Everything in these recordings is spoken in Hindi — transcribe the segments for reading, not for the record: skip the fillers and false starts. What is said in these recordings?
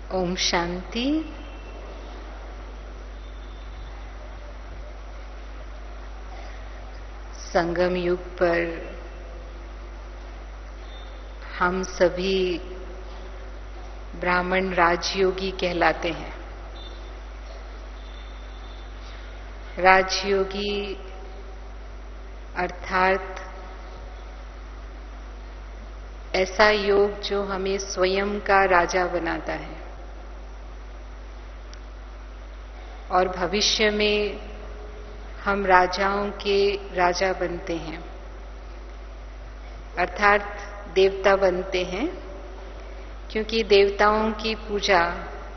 ओम शांति। संगम युग पर हम सभी ब्राह्मण राजयोगी कहलाते हैं। राजयोगी अर्थात ऐसा योग जो हमें स्वयं का राजा बनाता है और भविष्य में हम राजाओं के राजा बनते हैं, अर्थात देवता बनते हैं, क्योंकि देवताओं की पूजा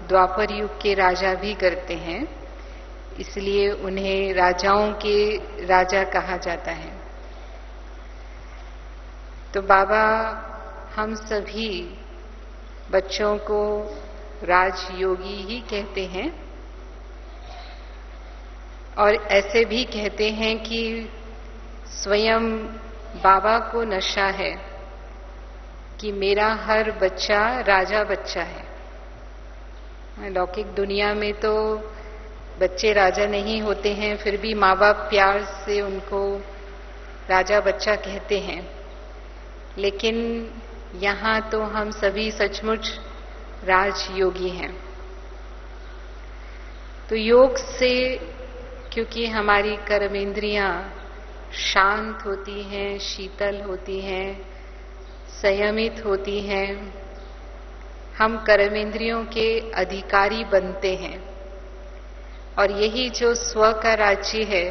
द्वापर युग के राजा भी करते हैं, इसलिए उन्हें राजाओं के राजा कहा जाता है। तो बाबा हम सभी बच्चों को राजयोगी ही कहते हैं और ऐसे भी कहते हैं कि स्वयं बाबा को नशा है कि मेरा हर बच्चा राजा बच्चा है। लौकिक दुनिया में तो बच्चे राजा नहीं होते हैं, फिर भी माँ बाप प्यार से उनको राजा बच्चा कहते हैं, लेकिन यहाँ तो हम सभी सचमुच राजयोगी हैं। तो योग से क्योंकि हमारी कर्मेंद्रियां शांत होती हैं, शीतल होती हैं, संयमित होती हैं, हम कर्मेंद्रियों के अधिकारी बनते हैं और यही जो स्व का राज्य है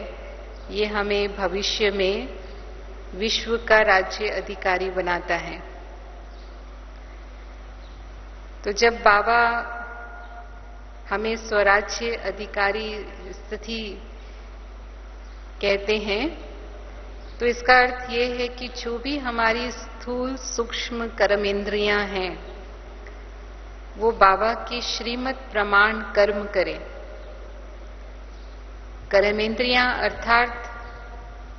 ये हमें भविष्य में विश्व का राज्य अधिकारी बनाता है। तो जब बाबा हमें स्वराज्य अधिकारी स्थिति कहते हैं तो इसका अर्थ ये है कि जो भी हमारी स्थूल सूक्ष्म कर्मेंद्रियां हैं वो बाबा की श्रीमत प्रमाण कर्म करें। कर्मेंद्रियां अर्थात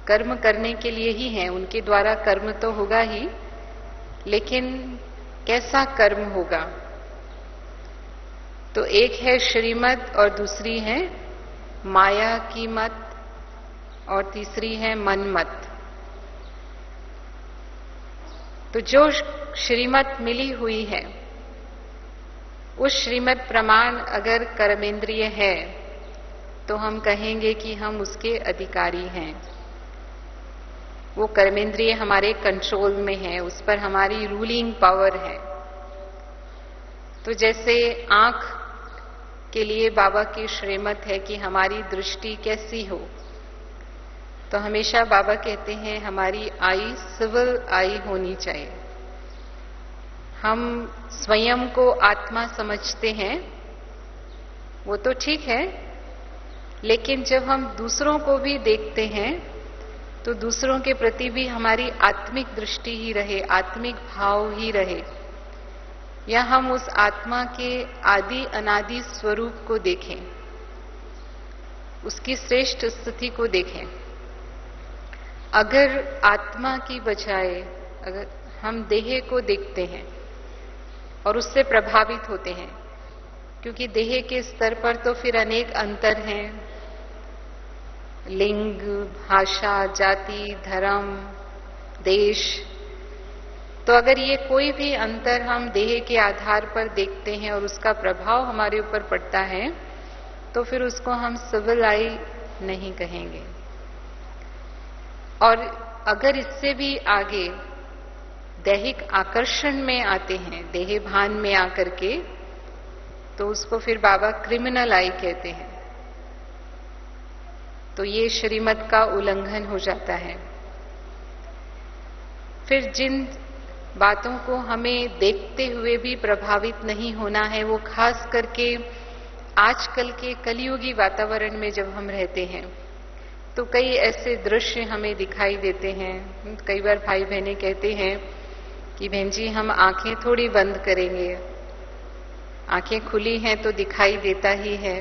कर्म करने के लिए ही हैं, उनके द्वारा कर्म तो होगा ही, लेकिन कैसा कर्म होगा? तो एक है श्रीमत और दूसरी है माया की मत और तीसरी है मन मत। तो जो श्रीमत मिली हुई है उस श्रीमत प्रमाण अगर कर्मेंद्रिय है तो हम कहेंगे कि हम उसके अधिकारी हैं। वो कर्मेंद्रिय हमारे कंट्रोल में है, उस पर हमारी रूलिंग पावर है। तो जैसे आंख के लिए बाबा की श्रीमत है कि हमारी दृष्टि कैसी हो, तो हमेशा बाबा कहते हैं हमारी आई सिविल आई होनी चाहिए। हम स्वयं को आत्मा समझते हैं वो तो ठीक है, लेकिन जब हम दूसरों को भी देखते हैं तो दूसरों के प्रति भी हमारी आत्मिक दृष्टि ही रहे, आत्मिक भाव ही रहे, या हम उस आत्मा के आदि अनादि स्वरूप को देखें, उसकी श्रेष्ठ स्थिति को देखें। अगर आत्मा की बजाय अगर हम देह को देखते हैं और उससे प्रभावित होते हैं, क्योंकि देह के स्तर पर तो फिर अनेक अंतर हैं, लिंग, भाषा, जाति, धर्म, देश। तो अगर ये कोई भी अंतर हम देह के आधार पर देखते हैं और उसका प्रभाव हमारे ऊपर पड़ता है तो फिर उसको हम सिविल आई नहीं कहेंगे। और अगर इससे भी आगे दैहिक आकर्षण में आते हैं, देह भान में आकर के, तो उसको फिर बाबा क्रिमिनल आई कहते हैं। तो ये श्रीमत का उल्लंघन हो जाता है। फिर जिन बातों को हमें देखते हुए भी प्रभावित नहीं होना है, वो खास करके आजकल के कलियुगी वातावरण में जब हम रहते हैं तो कई ऐसे दृश्य हमें दिखाई देते हैं। कई बार भाई बहनें कहते हैं कि बहन जी हम आंखें थोड़ी बंद करेंगे, आंखें खुली हैं तो दिखाई देता ही है।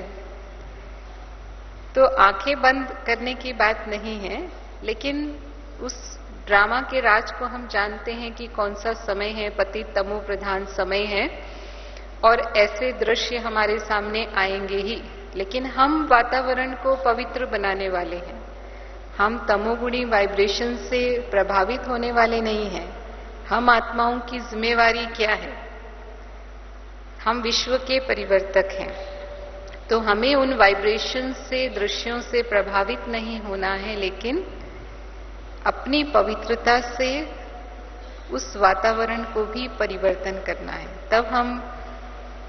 तो आंखें बंद करने की बात नहीं है, लेकिन उस ड्रामा के राज को हम जानते हैं कि कौन सा समय है, पतित तमो प्रधान समय है, और ऐसे दृश्य हमारे सामने आएंगे ही, लेकिन हम वातावरण को पवित्र बनाने वाले हैं। हम तमोगुणी वाइब्रेशन से प्रभावित होने वाले नहीं हैं। हम आत्माओं की जिम्मेवारी क्या है? हम विश्व के परिवर्तक हैं, तो हमें उन वाइब्रेशन से, दृश्यों से प्रभावित नहीं होना है, लेकिन अपनी पवित्रता से उस वातावरण को भी परिवर्तन करना है। तब हम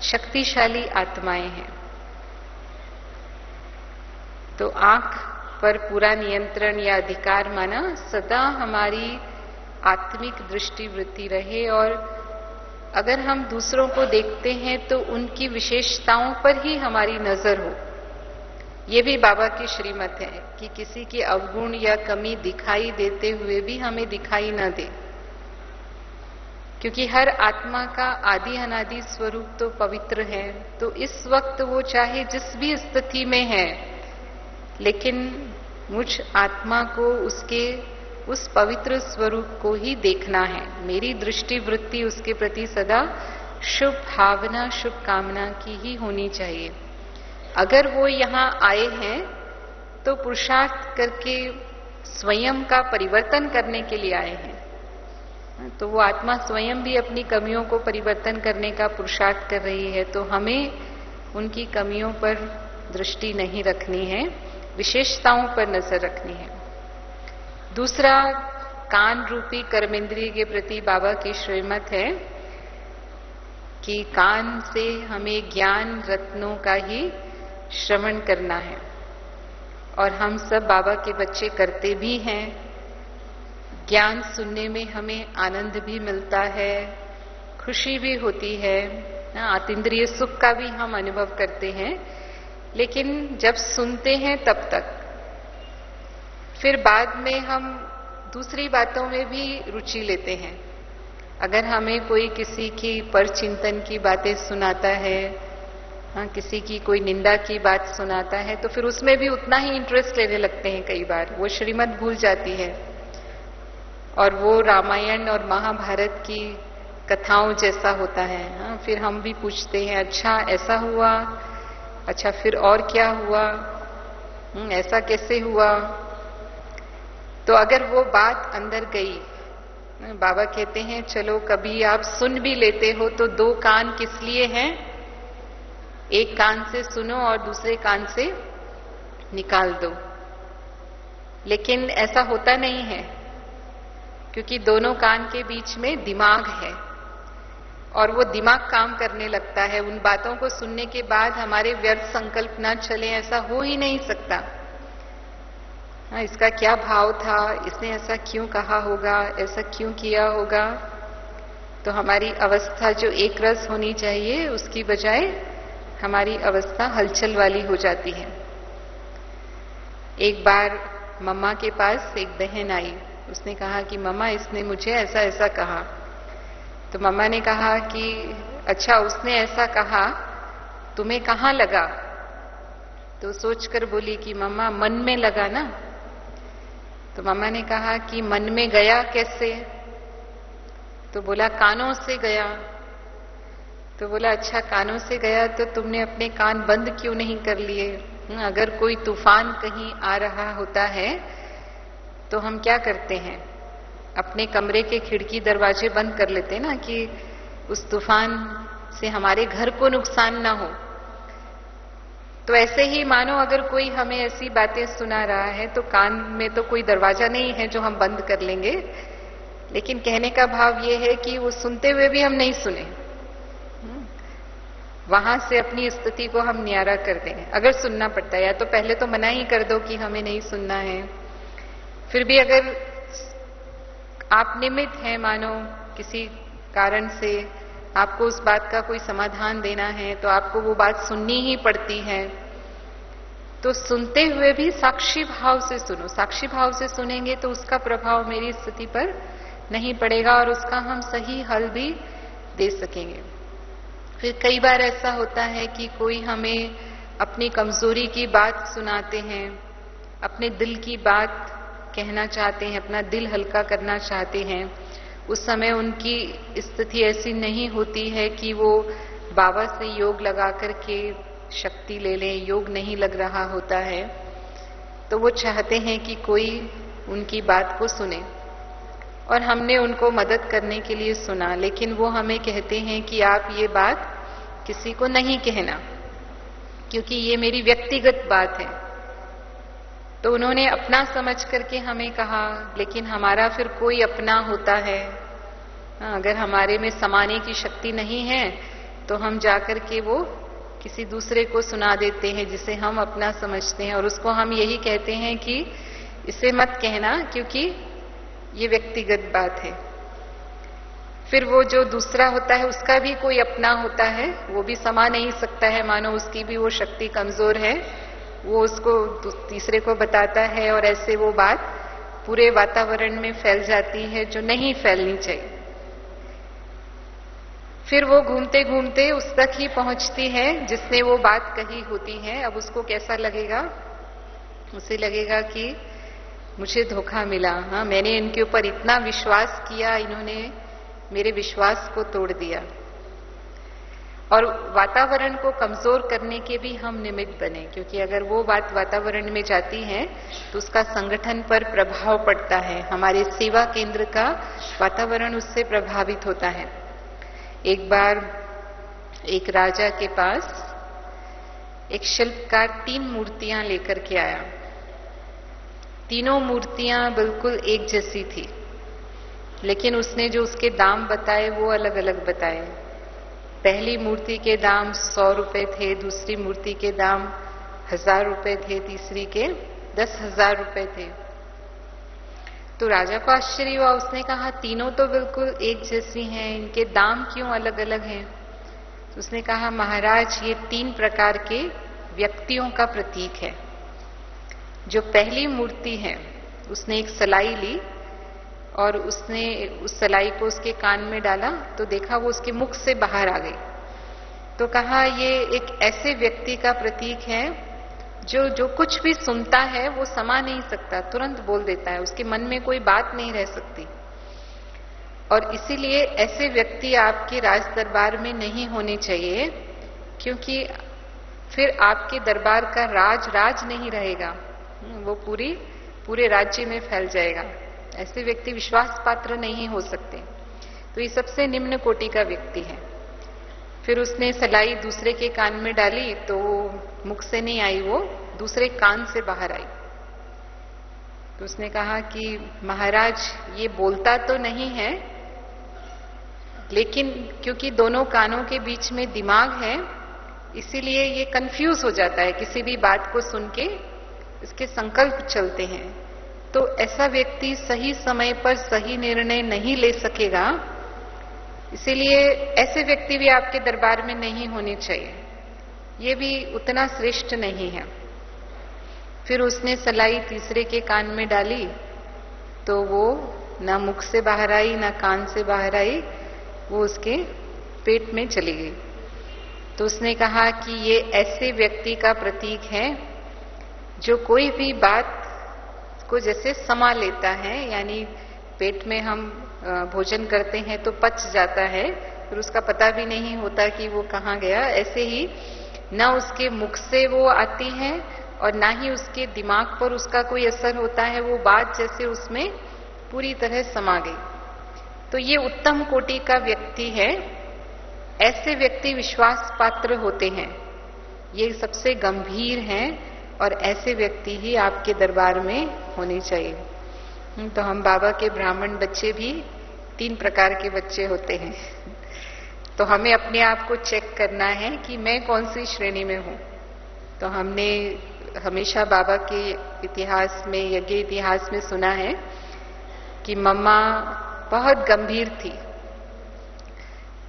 शक्तिशाली आत्माएं हैं। तो आंख पर पूरा नियंत्रण या अधिकार माना सदा हमारी आत्मिक दृष्टि वृत्ति रहे, और अगर हम दूसरों को देखते हैं तो उनकी विशेषताओं पर ही हमारी नजर हो। ये भी बाबा की श्रीमत है कि किसी की अवगुण या कमी दिखाई देते हुए भी हमें दिखाई न दे, क्योंकि हर आत्मा का आदि अनादि स्वरूप तो पवित्र है। तो इस वक्त वो चाहे जिस भी स्थिति में है, लेकिन मुझ आत्मा को उसके उस पवित्र स्वरूप को ही देखना है। मेरी दृष्टि वृत्ति उसके प्रति सदा शुभ भावना, शुभ कामना की ही होनी चाहिए। अगर वो यहाँ आए हैं तो पुरुषार्थ करके स्वयं का परिवर्तन करने के लिए आए हैं, तो वो आत्मा स्वयं भी अपनी कमियों को परिवर्तन करने का पुरुषार्थ कर रही है। तो हमें उनकी कमियों पर दृष्टि नहीं रखनी है, विशेषताओं पर नजर रखनी है। दूसरा, कान रूपी कर्मेंद्रिय के प्रति बाबा की श्रीमत है कि कान से हमें ज्ञान रत्नों का ही श्रवण करना है, और हम सब बाबा के बच्चे करते भी हैं। ज्ञान सुनने में हमें आनंद भी मिलता है, खुशी भी होती है, आतींद्रिय सुख का भी हम अनुभव करते हैं। लेकिन जब सुनते हैं तब तक, फिर बाद में हम दूसरी बातों में भी रुचि लेते हैं। अगर हमें कोई किसी की परचिंतन की बातें सुनाता है, किसी की कोई निंदा की बात सुनाता है, तो फिर उसमें भी उतना ही इंटरेस्ट लेने लगते हैं। कई बार वो श्रीमत भूल जाती है और वो रामायण और महाभारत की कथाओं जैसा होता है। फिर हम भी पूछते हैं, अच्छा ऐसा हुआ, अच्छा फिर और क्या हुआ, ऐसा कैसे हुआ? तो अगर वो बात अंदर गई, बाबा कहते हैं चलो कभी आप सुन भी लेते हो तो दो कान किस लिए हैं? एक कान से सुनो और दूसरे कान से निकाल दो। लेकिन ऐसा होता नहीं है, क्योंकि दोनों कान के बीच में दिमाग है और वो दिमाग काम करने लगता है। उन बातों को सुनने के बाद हमारे व्यर्थ संकल्प ना चले, ऐसा हो ही नहीं सकता। इसका क्या भाव था, इसने ऐसा क्यों कहा होगा, ऐसा क्यों किया होगा? तो हमारी अवस्था जो एक रस होनी चाहिए, उसकी बजाय हमारी अवस्था हलचल वाली हो जाती है। एक बार मम्मा के पास एक बहन आई, उसने कहा कि मम्मा इसने मुझे ऐसा ऐसा कहा। तो मम्मा ने कहा कि अच्छा उसने ऐसा कहा, तुम्हें कहाँ लगा? तो सोचकर बोली कि मम्मा मन में लगा ना। तो मम्मा ने कहा कि मन में गया कैसे? तो बोला कानों से गया। तो बोला अच्छा कानों से गया तो तुमने अपने कान बंद क्यों नहीं कर लिए? अगर कोई तूफान कहीं आ रहा होता है तो हम क्या करते हैं, अपने कमरे के खिड़की दरवाजे बंद कर लेते हैं ना, कि उस तूफान से हमारे घर को नुकसान ना हो। तो ऐसे ही मानो अगर कोई हमें ऐसी बातें सुना रहा है तो कान में तो कोई दरवाजा नहीं है जो हम बंद कर लेंगे, लेकिन कहने का भाव ये है कि वो सुनते हुए भी हम नहीं सुने, वहां से अपनी स्थिति को हम न्यारा कर दें। अगर सुनना पड़ता है, या तो पहले तो मना ही कर दो कि हमें नहीं सुनना है। फिर भी अगर आप निमित्त हैं, मानो किसी कारण से आपको उस बात का कोई समाधान देना है, तो आपको वो बात सुननी ही पड़ती है। तो सुनते हुए भी साक्षी भाव से सुनो। साक्षी भाव से सुनेंगे तो उसका प्रभाव मेरी स्थिति पर नहीं पड़ेगा और उसका हम सही हल भी दे सकेंगे। फिर कई बार ऐसा होता है कि कोई हमें अपनी कमजोरी की बात सुनाते हैं, अपने दिल की बात कहना चाहते हैं, अपना दिल हल्का करना चाहते हैं। उस समय उनकी स्थिति ऐसी नहीं होती है कि वो बाबा से योग लगा करके शक्ति ले लें, योग नहीं लग रहा होता है, तो वो चाहते हैं कि कोई उनकी बात को सुने, और हमने उनको मदद करने के लिए सुना, लेकिन वो हमें कहते हैं कि आप ये बात किसी को नहीं कहना, क्योंकि ये मेरी व्यक्तिगत बात है। तो उन्होंने अपना समझ करके हमें कहा, लेकिन हमारा फिर कोई अपना होता है। अगर हमारे में समाने की शक्ति नहीं है तो हम जाकर के वो किसी दूसरे को सुना देते हैं जिसे हम अपना समझते हैं, और उसको हम यही कहते हैं कि इसे मत कहना क्योंकि ये व्यक्तिगत बात है। फिर वो जो दूसरा होता है उसका भी कोई अपना होता है, वो भी समा नहीं सकता है, मानो उसकी भी वो शक्ति कमजोर है, वो उसको तीसरे को बताता है, और ऐसे वो बात पूरे वातावरण में फैल जाती है जो नहीं फैलनी चाहिए। फिर वो घूमते घूमते उस तक ही पहुंचती है जिसने वो बात कही होती है। अब उसको कैसा लगेगा? उसे लगेगा कि मुझे धोखा मिला, हाँ, मैंने इनके ऊपर इतना विश्वास किया, इन्होंने मेरे विश्वास को तोड़ दिया। और वातावरण को कमजोर करने के भी हम निमित्त बने, क्योंकि अगर वो बात वातावरण में जाती है तो उसका संगठन पर प्रभाव पड़ता है, हमारे सेवा केंद्र का वातावरण उससे प्रभावित होता है। एक बार एक राजा के पास एक शिल्पकार 3 मूर्तियां लेकर के आया। तीनों मूर्तियां बिल्कुल एक जैसी थी, लेकिन उसने जो उसके दाम बताए वो अलग अलग बताए। पहली मूर्ति के दाम 100 रुपए थे, दूसरी मूर्ति के दाम 1000 रुपए थे, तीसरी के 10,000 रुपए थे। तो राजा को आश्चर्य हुआ, उसने कहा तीनों तो बिल्कुल एक जैसी हैं, इनके दाम क्यों अलग अलग हैं? तो उसने कहा महाराज, ये 3 प्रकार के व्यक्तियों का प्रतीक है। जो पहली मूर्ति है उसने एक सलाई ली और उसने उस सलाई को उसके कान में डाला तो देखा वो उसके मुख से बाहर आ गई। तो कहा ये एक ऐसे व्यक्ति का प्रतीक है जो कुछ भी सुनता है वो समा नहीं सकता, तुरंत बोल देता है, उसके मन में कोई बात नहीं रह सकती। और इसीलिए ऐसे व्यक्ति आपके राज दरबार में नहीं होने चाहिए, क्योंकि फिर आपके दरबार का राज नहीं रहेगा, वो पूरे राज्य में फैल जाएगा। ऐसे व्यक्ति विश्वास पात्र नहीं हो सकते। तो ये सबसे निम्न कोटि का व्यक्ति है। फिर उसने सलाई दूसरे के कान में डाली तो मुख से नहीं आई, वो दूसरे कान से बाहर आई। तो उसने कहा कि महाराज ये बोलता तो नहीं है, लेकिन क्योंकि दोनों कानों के बीच में दिमाग है इसीलिए ये कंफ्यूज हो जाता है, किसी भी बात को सुन के इसके संकल्प चलते हैं। तो ऐसा व्यक्ति सही समय पर सही निर्णय नहीं ले सकेगा, इसीलिए ऐसे व्यक्ति भी आपके दरबार में नहीं होने चाहिए, ये भी उतना श्रेष्ठ नहीं है। फिर उसने सलाई तीसरे के कान में डाली तो वो ना मुख से बाहर आई ना कान से बाहर आई, वो उसके पेट में चली गई। तो उसने कहा कि ये ऐसे व्यक्ति का प्रतीक है जो कोई भी बात को जैसे समा लेता है, यानी पेट में हम भोजन करते हैं तो पच जाता है, फिर उसका पता भी नहीं होता कि वो कहाँ गया। ऐसे ही ना उसके मुख से वो आती है और ना ही उसके दिमाग पर उसका कोई असर होता है, वो बात जैसे उसमें पूरी तरह समा गई। तो ये उत्तम कोटि का व्यक्ति है। ऐसे व्यक्ति विश्वास पात्र होते हैं, ये सबसे गंभीर हैं और ऐसे व्यक्ति ही आपके दरबार में होने चाहिए। तो हम बाबा के ब्राह्मण बच्चे भी 3 प्रकार के बच्चे होते हैं। तो हमें अपने आप को चेक करना है कि मैं कौन सी श्रेणी में हूं। तो हमने हमेशा बाबा के इतिहास में, यज्ञ इतिहास में सुना है कि मम्मा बहुत गंभीर थी,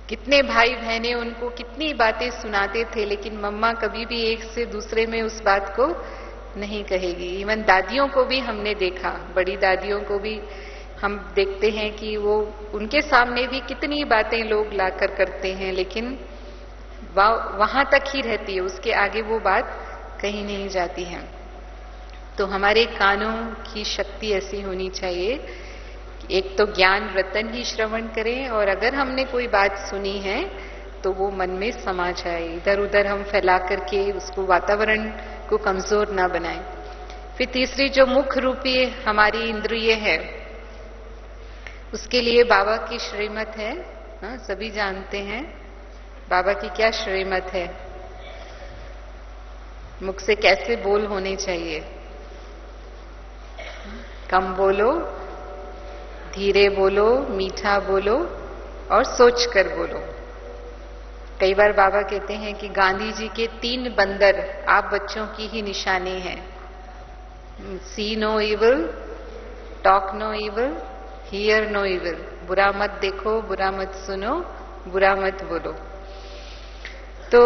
कितने भाई बहनें उनको कितनी बातें सुनाते थे, लेकिन मम्मा कभी भी एक से दूसरे में उस बात को नहीं कहेगी। इवन दादियों को भी हमने देखा, बड़ी दादियों को भी हम देखते हैं कि वो उनके सामने भी कितनी बातें लोग लाकर करते हैं, लेकिन वहां तक ही रहती है, उसके आगे वो बात कहीं नहीं जाती है। तो हमारे कानों की शक्ति ऐसी होनी चाहिए, एक तो ज्ञान रतन ही श्रवण करें, और अगर हमने कोई बात सुनी है तो वो मन में समा जाए, इधर उधर हम फैला करके उसको वातावरण को कमजोर ना बनाएं। फिर तीसरी जो मुख रूपी हमारी इंद्रिय है, उसके लिए बाबा की श्रीमत है। हाँ, सभी जानते हैं बाबा की क्या श्रीमत है, मुख से कैसे बोल होने चाहिए। कम बोलो, धीरे बोलो, मीठा बोलो और सोच कर बोलो। कई बार बाबा कहते हैं कि गांधी जी के 3 बंदर आप बच्चों की ही निशानी है। See no evil, talk no evil, hear no evil. बुरा मत देखो, बुरा मत सुनो, बुरा मत बोलो। तो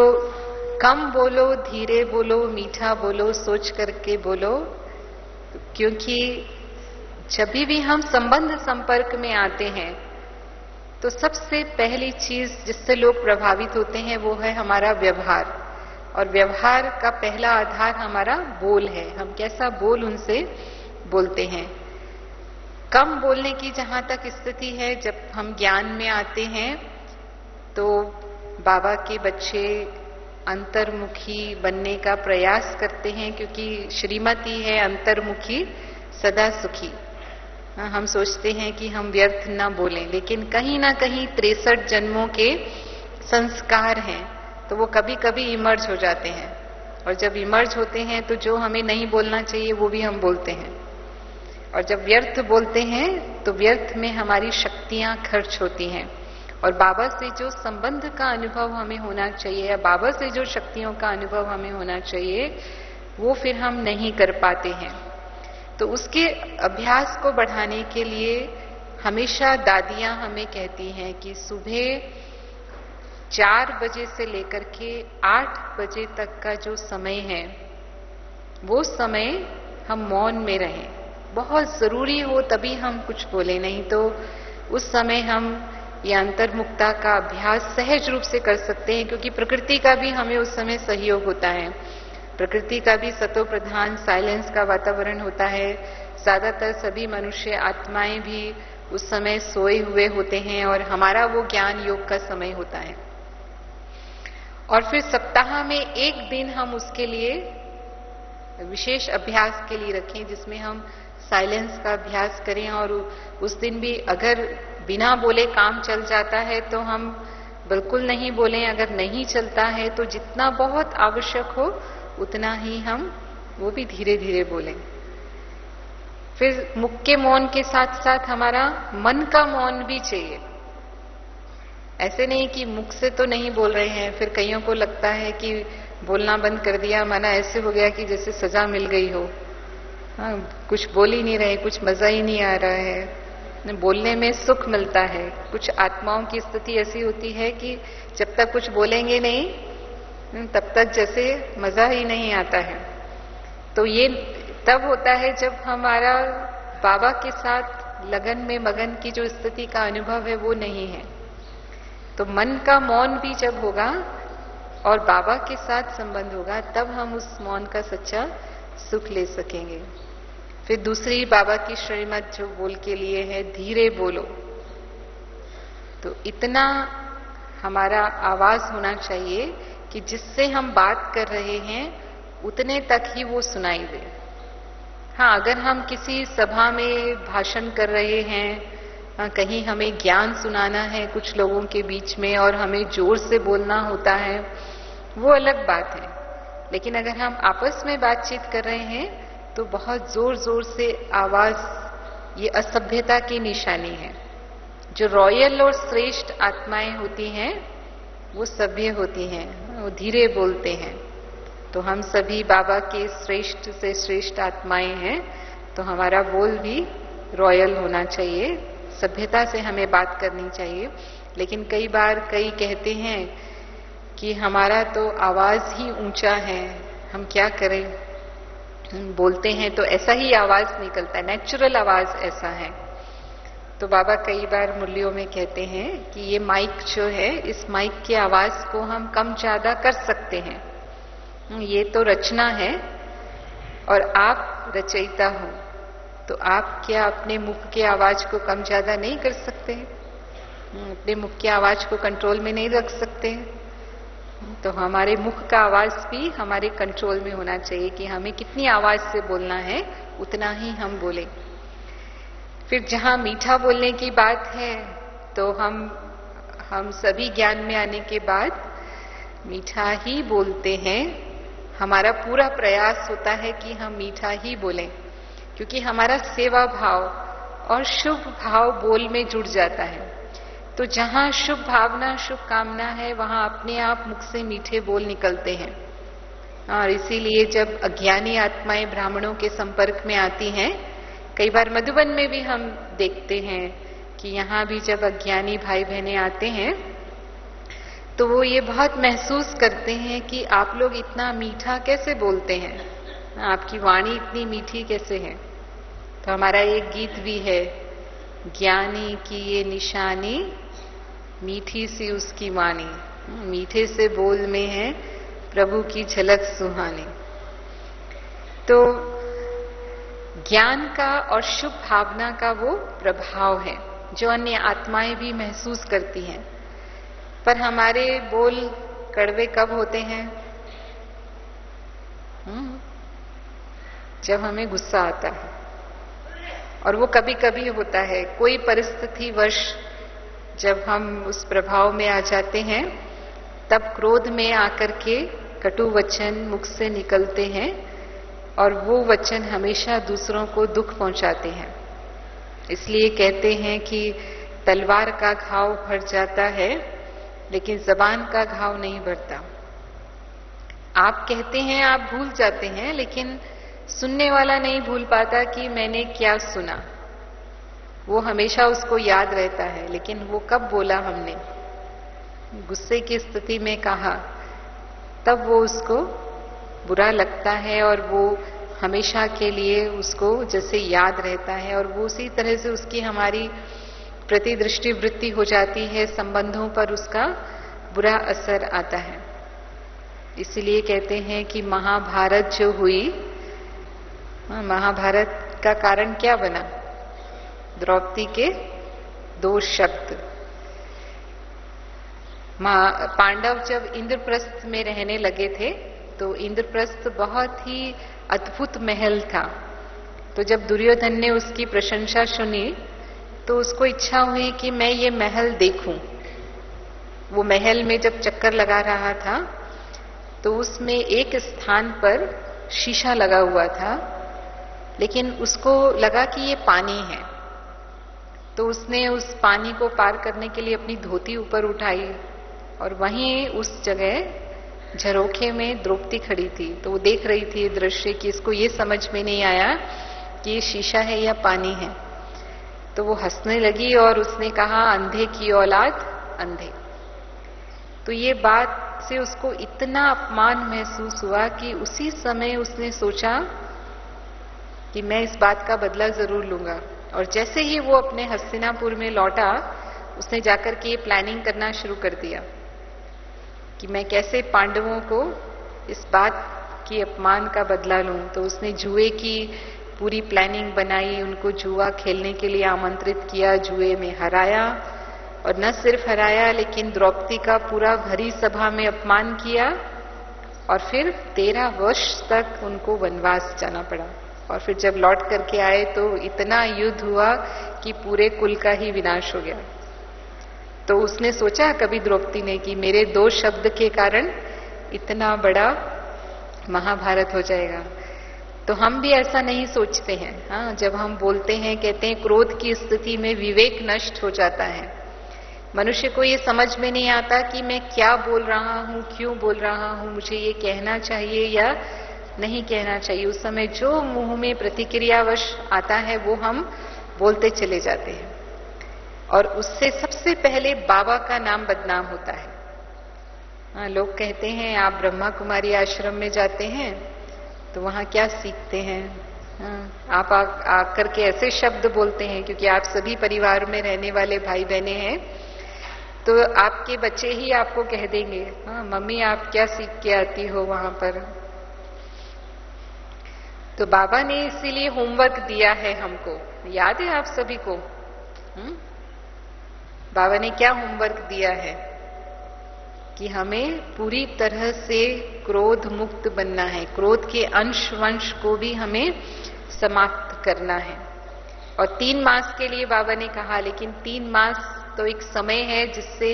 कम बोलो, धीरे बोलो, मीठा बोलो, सोच करके बोलो, क्योंकि जब भी हम संबंध संपर्क में आते हैं तो सबसे पहली चीज जिससे लोग प्रभावित होते हैं वो है हमारा व्यवहार, और व्यवहार का पहला आधार हमारा बोल है। हम कैसा बोल उनसे बोलते हैं। कम बोलने की जहां तक स्थिति है, जब हम ज्ञान में आते हैं तो बाबा के बच्चे अंतर्मुखी बनने का प्रयास करते हैं, क्योंकि श्रीमती है अंतर्मुखी सदा सुखी। हम सोचते हैं कि हम व्यर्थ ना बोलें, लेकिन कहीं ना कहीं 63 जन्मों के संस्कार हैं, तो वो कभी कभी इमर्ज हो जाते हैं, और जब इमर्ज होते हैं तो जो हमें नहीं बोलना चाहिए वो भी हम बोलते हैं। और जब व्यर्थ बोलते हैं तो व्यर्थ में हमारी शक्तियां खर्च होती हैं, और बाबा से जो संबंध का अनुभव हमें होना चाहिए या बाबा से जो शक्तियों का अनुभव हमें होना चाहिए वो फिर हम नहीं कर पाते हैं। तो उसके अभ्यास को बढ़ाने के लिए हमेशा दादियां हमें कहती हैं कि सुबह 4 बजे से लेकर के 8 बजे तक का जो समय है वो समय हम मौन में रहें। बहुत जरूरी हो तभी हम कुछ बोले, नहीं तो उस समय हम ये अंतर्मुखता का अभ्यास सहज रूप से कर सकते हैं, क्योंकि प्रकृति का भी हमें उस समय सहयोग होता है। प्रकृति का भी सतो प्रधान साइलेंस का वातावरण होता है। ज्यादातर सभी मनुष्य आत्माएं भी उस समय सोए हुए होते हैं, और हमारा वो ज्ञान योग का समय होता है। और फिर सप्ताह में 1 दिन हम उसके लिए विशेष अभ्यास के लिए रखें, जिसमें हम साइलेंस का अभ्यास करें। और उस दिन भी अगर बिना बोले काम चल जाता है तो हम बिल्कुल नहीं बोलें, अगर नहीं चलता है तो जितना बहुत आवश्यक हो उतना ही हम वो भी धीरे धीरे बोलें। फिर मुख के मौन के साथ साथ हमारा मन का मौन भी चाहिए। ऐसे नहीं कि मुख से तो नहीं बोल रहे हैं, फिर कईयों को लगता है कि बोलना बंद कर दिया माना ऐसे हो गया कि जैसे सजा मिल गई हो। हाँ, कुछ बोल ही नहीं रहे, कुछ मजा ही नहीं आ रहा है। बोलने में सुख मिलता है। कुछ आत्माओं की स्थिति ऐसी होती है कि जब तक कुछ बोलेंगे नहीं तब तक जैसे मजा ही नहीं आता है। तो ये तब होता है जब हमारा बाबा के साथ लगन में मगन की जो स्थिति का अनुभव है वो नहीं है। तो मन का मौन भी जब होगा और बाबा के साथ संबंध होगा तब हम उस मौन का सच्चा सुख ले सकेंगे। फिर दूसरी बाबा की श्रीमत जो बोल के लिए है, धीरे बोलो। तो इतना हमारा आवाज होना चाहिए कि जिससे हम बात कर रहे हैं उतने तक ही वो सुनाई दे। हाँ, अगर हम किसी सभा में भाषण कर रहे हैं, कहीं हमें ज्ञान सुनाना है कुछ लोगों के बीच में और हमें जोर से बोलना होता है, वो अलग बात है। लेकिन अगर हम आपस में बातचीत कर रहे हैं तो बहुत जोर जोर से आवाज, ये असभ्यता की निशानी है। जो रॉयल और श्रेष्ठ आत्माएं होती हैं वो सभ्य होती हैं, वो धीरे बोलते हैं। तो हम सभी बाबा के श्रेष्ठ से श्रेष्ठ आत्माएं हैं, तो हमारा बोल भी रॉयल होना चाहिए, सभ्यता से हमें बात करनी चाहिए। लेकिन कई बार कई कहते हैं कि हमारा तो आवाज ही ऊंचा है, हम क्या करें। बोलते हैं तो ऐसा ही आवाज निकलता है, नेचुरल आवाज ऐसा है। तो बाबा कई बार मुरलियों में कहते हैं कि ये माइक जो है, इस माइक की आवाज को हम कम ज्यादा कर सकते हैं, ये तो रचना है और आप रचयिता हो, तो आप क्या अपने मुख की आवाज को कम ज्यादा नहीं कर सकते? अपने मुख की आवाज को कंट्रोल में नहीं रख सकते, तो हमारे मुख का आवाज भी हमारे कंट्रोल में होना चाहिए कि हमें कितनी आवाज से बोलना है उतना ही हम बोलें। फिर जहां मीठा बोलने की बात है तो हम सभी ज्ञान में आने के बाद मीठा ही बोलते हैं। हमारा पूरा प्रयास होता है कि हम मीठा ही बोलें, क्योंकि हमारा सेवा भाव और शुभ भाव बोल में जुड़ जाता है। तो जहां शुभ भावना, शुभ कामना है, वहां अपने आप मुख से मीठे बोल निकलते हैं। और इसीलिए जब अज्ञानी आत्माएं ब्राह्मणों के संपर्क में आती हैं, कई बार मधुबन में भी हम देखते हैं कि यहां भी जब अज्ञानी भाई बहनें आते हैं तो वो ये बहुत महसूस करते हैं कि आप लोग इतना मीठा कैसे बोलते हैं, आपकी वाणी इतनी मीठी कैसे है। तो हमारा एक गीत भी है, ज्ञानी की ये निशानी, मीठी सी उसकी वाणी, मीठे से बोल में है प्रभु की झलक सुहानी। तो ज्ञान का और शुभ भावना का वो प्रभाव है जो अन्य आत्माएं भी महसूस करती हैं। पर हमारे बोल कड़वे कब होते हैं? जब हमें गुस्सा आता है, और वो कभी कभी होता है, कोई परिस्थिति वश जब हम उस प्रभाव में आ जाते हैं, तब क्रोध में आकर के कटु वचन मुख से निकलते हैं और वो वचन हमेशा दूसरों को दुख पहुंचाते हैं। इसलिए कहते हैं कि तलवार का घाव भर जाता है लेकिन जबान का घाव नहीं भरता। आप कहते हैं, आप भूल जाते हैं, लेकिन सुनने वाला नहीं भूल पाता कि मैंने क्या सुना। वो हमेशा उसको याद रहता है, लेकिन वो कब बोला हमने, गुस्से की स्थिति में कहा, तब वो उसको बुरा लगता है और वो हमेशा के लिए उसको जैसे याद रहता है, और वो उसी तरह से उसकी हमारी प्रतिदृष्टि वृत्ति हो जाती है, संबंधों पर उसका बुरा असर आता है। इसलिए कहते हैं कि महाभारत जो हुई, महाभारत का कारण क्या बना? द्रौपदी के 2 शब्द। पांडव जब इंद्रप्रस्थ में रहने लगे थे तो इंद्रप्रस्थ बहुत ही अद्भुत महल था। तो जब दुर्योधन ने उसकी प्रशंसा सुनी तो उसको इच्छा हुई कि मैं ये महल देखूं। वो महल में जब चक्कर लगा रहा था तो उसमें एक स्थान पर शीशा लगा हुआ था, लेकिन उसको लगा कि ये पानी है। तो उसने उस पानी को पार करने के लिए अपनी धोती ऊपर उठाई और वहीं उस जगह झरोखे में द्रौपदी खड़ी थी। तो वो देख रही थी दृश्य कि इसको ये समझ में नहीं आया कि ये शीशा है या पानी है। तो वो हंसने लगी और उसने कहा, अंधे की औलाद अंधे। तो ये बात से उसको इतना अपमान महसूस हुआ कि उसी समय उसने सोचा कि मैं इस बात का बदला जरूर लूंगा। और जैसे ही वो अपने हस्तिनापुर में लौटा, उसने जाकर के ये प्लानिंग करना शुरू कर दिया कि मैं कैसे पांडवों को इस बात की अपमान का बदला लूं। तो उसने जुए की पूरी प्लानिंग बनाई, उनको जुआ खेलने के लिए आमंत्रित किया, जुए में हराया, और न सिर्फ हराया लेकिन द्रौपदी का पूरा भरी सभा में अपमान किया, और फिर 13 वर्ष तक उनको वनवास जाना पड़ा। और फिर जब लौट करके आए तो इतना युद्ध हुआ कि पूरे कुल का ही विनाश हो गया। तो उसने सोचा कभी द्रौपदी ने कि मेरे 2 शब्द के कारण इतना बड़ा महाभारत हो जाएगा। तो हम भी ऐसा नहीं सोचते हैं। हाँ, जब हम बोलते हैं, कहते हैं क्रोध की स्थिति में विवेक नष्ट हो जाता है। मनुष्य को ये समझ में नहीं आता कि मैं क्या बोल रहा हूं, क्यों बोल रहा हूं, मुझे ये कहना चाहिए या नहीं कहना चाहिए। उस समय जो मुंह में प्रतिक्रियावश आता है वो हम बोलते चले जाते हैं, और उससे सबसे पहले बाबा का नाम बदनाम होता है। हाँ, लोग कहते हैं आप ब्रह्मा कुमारी आश्रम में जाते हैं तो वहां क्या सीखते हैं। हाँ, आप आकर के ऐसे शब्द बोलते हैं, क्योंकि आप सभी परिवार में रहने वाले भाई बहने हैं, तो आपके बच्चे ही आपको कह देंगे, हाँ मम्मी आप क्या सीख के आती हो वहां पर। तो बाबा ने इसीलिए होमवर्क दिया है हमको, याद है आप सभी को। बाबा ने क्या होमवर्क दिया है कि हमें पूरी तरह से क्रोध मुक्त बनना है, क्रोध के अंश वंश को भी हमें समाप्त करना है। और 3 मास के लिए बाबा ने कहा, लेकिन 3 मास तो एक समय है जिससे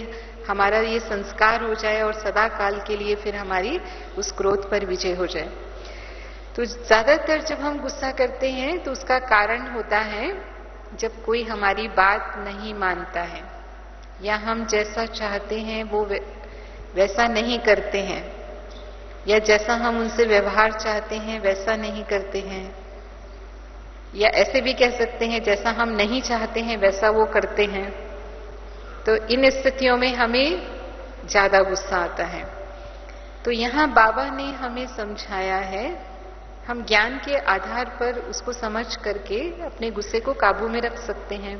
हमारा ये संस्कार हो जाए और सदा काल के लिए फिर हमारी उस क्रोध पर विजय हो जाए। तो ज्यादातर जब हम गुस्सा करते हैं तो उसका कारण होता है जब कोई हमारी बात नहीं मानता है, या हम जैसा चाहते हैं वो वैसा नहीं करते हैं, या जैसा हम उनसे व्यवहार चाहते हैं वैसा नहीं करते हैं, या ऐसे भी कह सकते हैं जैसा हम नहीं चाहते हैं वैसा वो करते हैं। तो इन स्थितियों में हमें ज्यादा गुस्सा आता है। तो यहां बाबा ने हमें समझाया है, हम ज्ञान के आधार पर उसको समझ करके अपने गुस्से को काबू में रख सकते हैं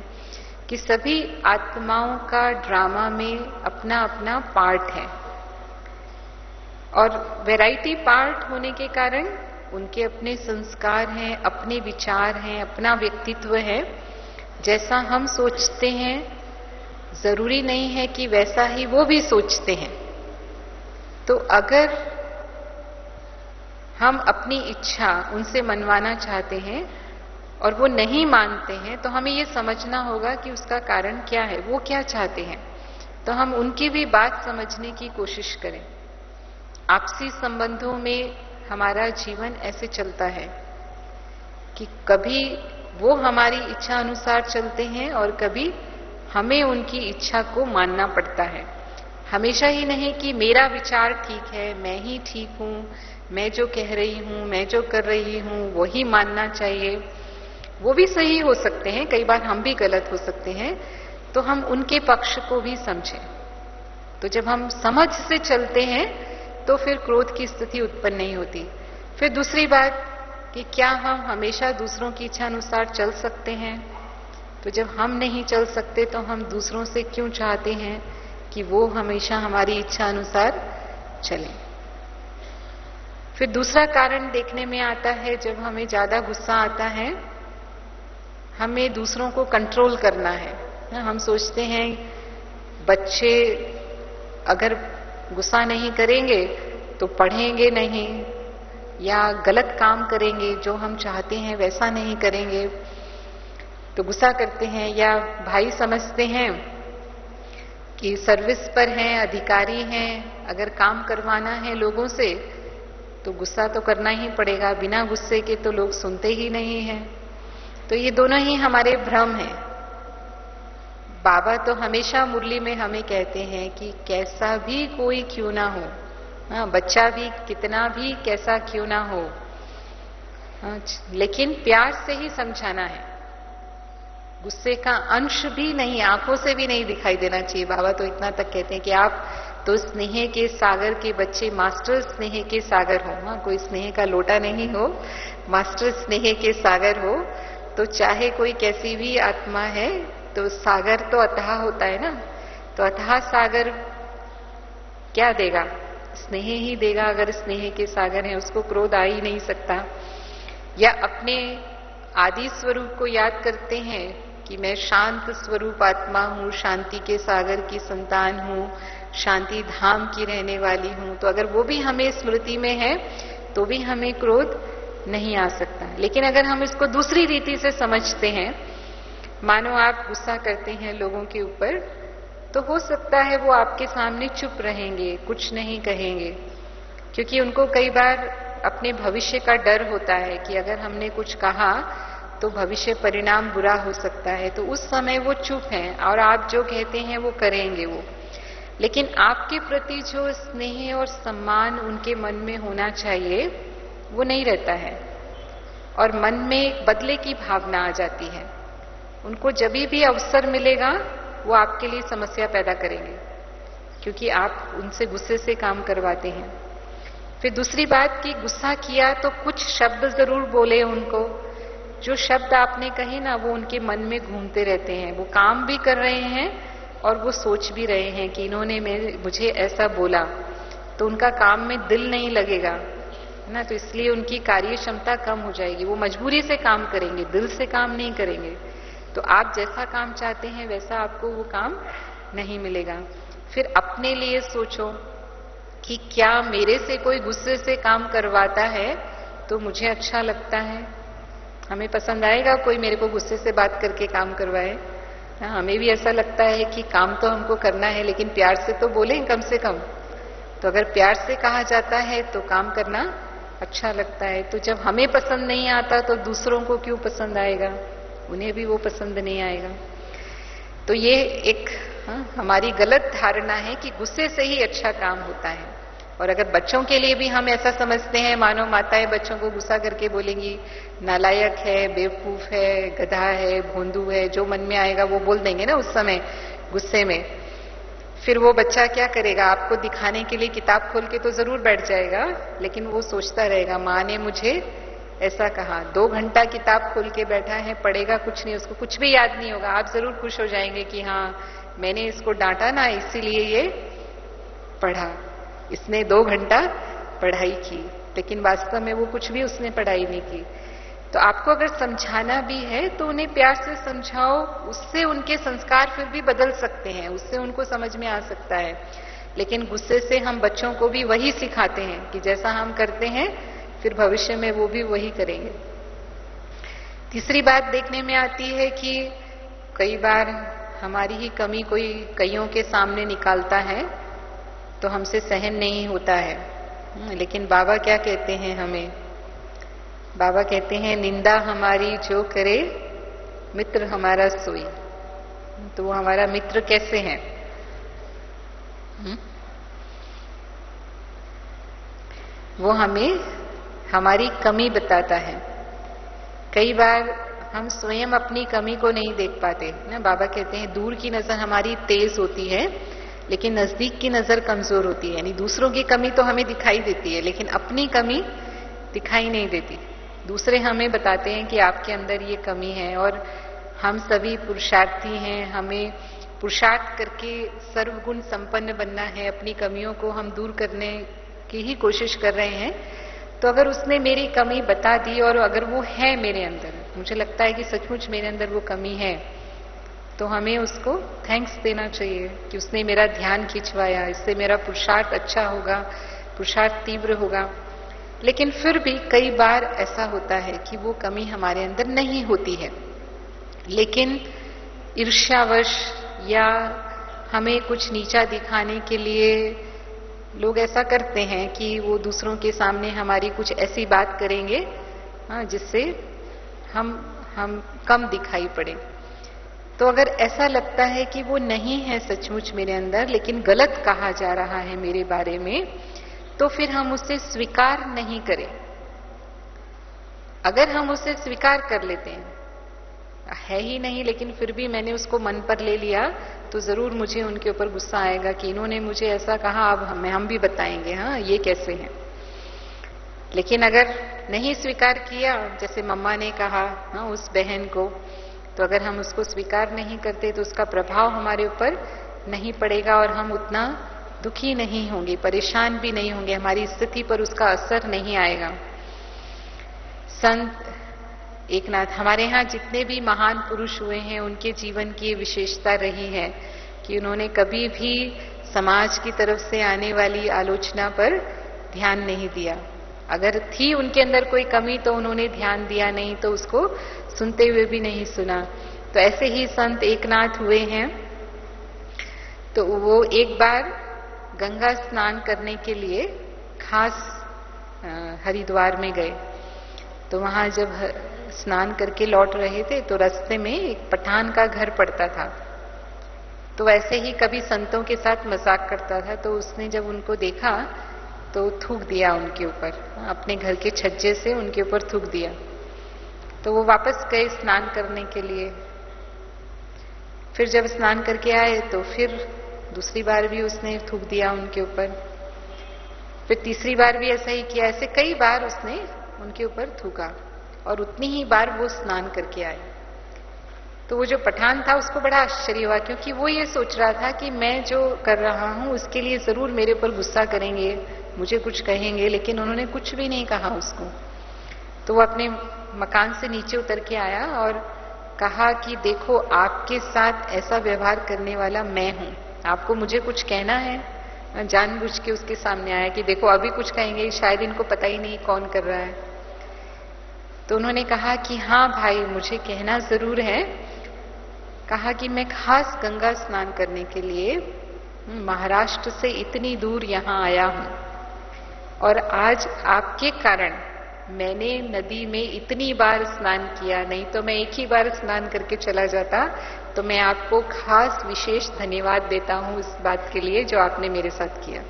कि सभी आत्माओं का ड्रामा में अपना अपना पार्ट है, और वैरायटी पार्ट होने के कारण उनके अपने संस्कार हैं, अपने विचार हैं, अपना व्यक्तित्व है। जैसा हम सोचते हैं जरूरी नहीं है कि वैसा ही वो भी सोचते हैं। तो अगर हम अपनी इच्छा उनसे मनवाना चाहते हैं और वो नहीं मानते हैं, तो हमें ये समझना होगा कि उसका कारण क्या है, वो क्या चाहते हैं। तो हम उनकी भी बात समझने की कोशिश करें। आपसी संबंधों में हमारा जीवन ऐसे चलता है कि कभी वो हमारी इच्छा अनुसार चलते हैं और कभी हमें उनकी इच्छा को मानना पड़ता है। हमेशा ही नहीं कि मेरा विचार ठीक है, मैं ही ठीक हूं, मैं जो कह रही हूं, मैं जो कर रही हूं वही मानना चाहिए। वो भी सही हो सकते हैं, कई बार हम भी गलत हो सकते हैं, तो हम उनके पक्ष को भी समझें। तो जब हम समझ से चलते हैं तो फिर क्रोध की स्थिति उत्पन्न नहीं होती। फिर दूसरी बात कि क्या हम हमेशा दूसरों की इच्छा अनुसार चल सकते हैं? तो जब हम नहीं चल सकते तो हम दूसरों से क्यों चाहते हैं कि वो हमेशा हमारी इच्छा अनुसार चलें? फिर दूसरा कारण देखने में आता है, जब हमें ज्यादा गुस्सा आता है, हमें दूसरों को कंट्रोल करना है। हम सोचते हैं बच्चे अगर गुस्सा नहीं करेंगे तो पढ़ेंगे नहीं, या गलत काम करेंगे, जो हम चाहते हैं वैसा नहीं करेंगे, तो गुस्सा करते हैं। या भाई समझते हैं कि सर्विस पर हैं, अधिकारी हैं, अगर काम करवाना है लोगों से तो गुस्सा तो करना ही पड़ेगा, बिना गुस्से के तो लोग सुनते ही नहीं हैं। तो ये दोनों ही हमारे भ्रम हैं। बाबा तो हमेशा मुरली में हमें कहते हैं कि कैसा भी कोई क्यों ना हो, बच्चा भी कितना भी कैसा क्यों ना हो, लेकिन प्यार से ही समझाना है। गुस्से का अंश भी नहीं, आंखों से भी नहीं दिखाई देना चाहिए। बाबा तो इतना तक कहते हैं कि आप तो स्नेह के सागर के बच्चे, मास्टर स्नेह के सागर हो। कोई स्नेह का लोटा नहीं हो, मास्टर स्नेह के सागर हो। तो चाहे कोई कैसी भी आत्मा है, तो सागर तो अथाह होता है ना, तो अथाह सागर क्या देगा? स्नेह ही देगा। अगर स्नेह के सागर है, उसको क्रोध आ ही नहीं सकता। या अपने आदि स्वरूप को याद करते हैं कि मैं शांत स्वरूप आत्मा हूं, शांति के सागर की संतान हूं, शांति धाम की रहने वाली हूं। तो अगर वो भी हमें स्मृति में है तो भी हमें क्रोध नहीं आ सकता। लेकिन अगर हम इसको दूसरी रीति से समझते हैं, मानो आप गुस्सा करते हैं लोगों के ऊपर, तो हो सकता है वो आपके सामने चुप रहेंगे, कुछ नहीं कहेंगे, क्योंकि उनको कई बार अपने भविष्य का डर होता है कि अगर हमने कुछ कहा तो भविष्य परिणाम बुरा हो सकता है। तो उस समय वो चुप हैं और आप जो कहते हैं वो करेंगे वो। लेकिन आपके प्रति जो स्नेह और सम्मान उनके मन में होना चाहिए वो नहीं रहता है, और मन में एक बदले की भावना आ जाती है। उनको जब भी अवसर मिलेगा वो आपके लिए समस्या पैदा करेंगे, क्योंकि आप उनसे गुस्से से काम करवाते हैं। फिर दूसरी बात कि गुस्सा किया तो कुछ शब्द जरूर बोले उनको, जो शब्द आपने कहे ना वो उनके मन में घूमते रहते हैं। वो काम भी कर रहे हैं और वो सोच भी रहे हैं कि इन्होंने मुझे ऐसा बोला, तो उनका काम में दिल नहीं लगेगा ना, तो इसलिए उनकी कार्य क्षमता कम हो जाएगी। वो मजबूरी से काम करेंगे, दिल से काम नहीं करेंगे। तो आप जैसा काम चाहते हैं वैसा आपको वो काम नहीं मिलेगा। फिर अपने लिए सोचो कि क्या मेरे से कोई गुस्से से काम करवाता है तो मुझे अच्छा लगता है? हमें पसंद आएगा कोई मेरे को गुस्से से बात करके काम करवाए? हमें भी ऐसा लगता है कि काम तो हमको करना है लेकिन प्यार से तो बोलें कम से कम। तो अगर प्यार से कहा जाता है तो काम करना अच्छा लगता है। तो जब हमें पसंद नहीं आता तो दूसरों को क्यों पसंद आएगा? उन्हें भी वो पसंद नहीं आएगा। तो ये एक हमारी गलत धारणा है कि गुस्से से ही अच्छा काम होता है। और अगर बच्चों के लिए भी हम ऐसा समझते हैं, मानो माताएं बच्चों को गुस्सा करके बोलेंगी नालायक है, बेवकूफ है, गधा है, भोंदू है, जो मन में आएगा वो बोल देंगे ना उस समय गुस्से में, फिर वो बच्चा क्या करेगा? आपको दिखाने के लिए किताब खोल के तो जरूर बैठ जाएगा, लेकिन वो सोचता रहेगा माँ ने मुझे ऐसा कहा। 2 घंटा किताब खोल के बैठा है, पढ़ेगा कुछ नहीं, उसको कुछ भी याद नहीं होगा। आप जरूर खुश हो जाएंगे कि हाँ मैंने इसको डांटा ना, इसीलिए ये पढ़ा, इसने 2 घंटा पढ़ाई की, लेकिन वास्तव में वो कुछ भी उसने पढ़ाई नहीं की। तो आपको अगर समझाना भी है तो उन्हें प्यार से समझाओ, उससे उनके संस्कार फिर भी बदल सकते हैं, उससे उनको समझ में आ सकता है। लेकिन गुस्से से हम बच्चों को भी वही सिखाते हैं कि जैसा हम करते हैं फिर भविष्य में वो भी वही करेंगे। तीसरी बात देखने में आती है कि कई बार हमारी ही कमी कोई कईयों के सामने निकालता है तो हमसे सहन नहीं होता है। लेकिन बाबा क्या कहते हैं हमें? बाबा कहते हैं निंदा हमारी जो करे मित्र हमारा सोई। तो वो हमारा मित्र कैसे है? वो हमें हमारी कमी बताता है। कई बार हम स्वयं अपनी कमी को नहीं देख पाते ना। बाबा कहते हैं दूर की नजर हमारी तेज होती है लेकिन नजदीक की नजर कमजोर होती है। यानी दूसरों की कमी तो हमें दिखाई देती है लेकिन अपनी कमी दिखाई नहीं देती। दूसरे हमें बताते हैं कि आपके अंदर ये कमी है। और हम सभी पुरुषार्थी हैं, हमें पुरुषार्थ करके सर्वगुण संपन्न बनना है, अपनी कमियों को हम दूर करने की ही कोशिश कर रहे हैं। तो अगर उसने मेरी कमी बता दी और अगर वो है मेरे अंदर, मुझे लगता है कि सचमुच मेरे अंदर वो कमी है, तो हमें उसको थैंक्स देना चाहिए कि उसने मेरा ध्यान खिंचवाया, इससे मेरा पुरुषार्थ अच्छा होगा, पुरुषार्थ तीव्र होगा। लेकिन फिर भी कई बार ऐसा होता है कि वो कमी हमारे अंदर नहीं होती है, लेकिन ईर्ष्यावश या हमें कुछ नीचा दिखाने के लिए लोग ऐसा करते हैं कि वो दूसरों के सामने हमारी कुछ ऐसी बात करेंगे जिससे हम कम दिखाई पड़े। तो अगर ऐसा लगता है कि वो नहीं है सचमुच मेरे अंदर लेकिन गलत कहा जा रहा है मेरे बारे में, तो फिर हम उसे स्वीकार नहीं करें। अगर हम उसे स्वीकार कर लेते हैं, है ही नहीं लेकिन फिर भी मैंने उसको मन पर ले लिया, तो जरूर मुझे उनके ऊपर गुस्सा आएगा कि इन्होंने मुझे ऐसा कहा, अब हम भी बताएंगे हाँ ये कैसे है। लेकिन अगर नहीं स्वीकार किया, जैसे मम्मा ने कहा हाँ उस बहन को, तो अगर हम उसको स्वीकार नहीं करते तो उसका प्रभाव हमारे ऊपर नहीं पड़ेगा और हम उतना दुखी नहीं होंगे, परेशान भी नहीं होंगे, हमारी स्थिति पर उसका असर नहीं आएगा। संत एकनाथ, हमारे यहाँ जितने भी महान पुरुष हुए हैं उनके जीवन की विशेषता रही है कि उन्होंने कभी भी समाज की तरफ से आने वाली आलोचना पर ध्यान नहीं दिया। अगर थी उनके अंदर कोई कमी तो उन्होंने ध्यान दिया, नहीं तो उसको सुनते हुए भी नहीं सुना। तो ऐसे ही संत एकनाथ हुए हैं। तो वो एक बार गंगा स्नान करने के लिए खास हरिद्वार में गए। तो वहां जब स्नान करके लौट रहे थे तो रास्ते में एक पठान का घर पड़ता था। तो ऐसे ही कभी संतों के साथ मजाक करता था, तो उसने जब उनको देखा तो थूक दिया उनके ऊपर, अपने घर के छज्जे से उनके ऊपर थूक दिया। तो वो वापस गए स्नान करने के लिए। फिर जब स्नान करके आए तो फिर दूसरी बार भी उसने थूक दिया उनके ऊपर। फिर तीसरी बार भी ऐसा ही किया। ऐसे कई बार उसने उनके ऊपर थूका और उतनी ही बार वो स्नान करके आए। तो वो जो पठान था उसको बड़ा आश्चर्य हुआ, क्योंकि वो ये सोच रहा था कि मैं जो कर रहा हूं उसके लिए जरूर मेरे ऊपर गुस्सा करेंगे, मुझे कुछ कहेंगे, लेकिन उन्होंने कुछ भी नहीं कहा उसको। तो वो अपने मकान से नीचे उतर के आया और कहा कि देखो आपके साथ ऐसा व्यवहार करने वाला मैं हूं, आपको मुझे कुछ कहना है। जानबूझ के उसके सामने आया कि देखो अभी कुछ कहेंगे, शायद इनको पता ही नहीं कौन कर रहा है। तो उन्होंने कहा कि हाँ भाई मुझे कहना जरूर है। कहा कि मैं खास गंगा स्नान करने के लिए महाराष्ट्र से इतनी दूर यहां आया हूं और आज आपके कारण मैंने नदी में इतनी बार स्नान किया, नहीं तो मैं एक ही बार स्नान करके चला जाता। तो मैं आपको खास विशेष धन्यवाद देता हूं इस बात के लिए जो आपने मेरे साथ किया।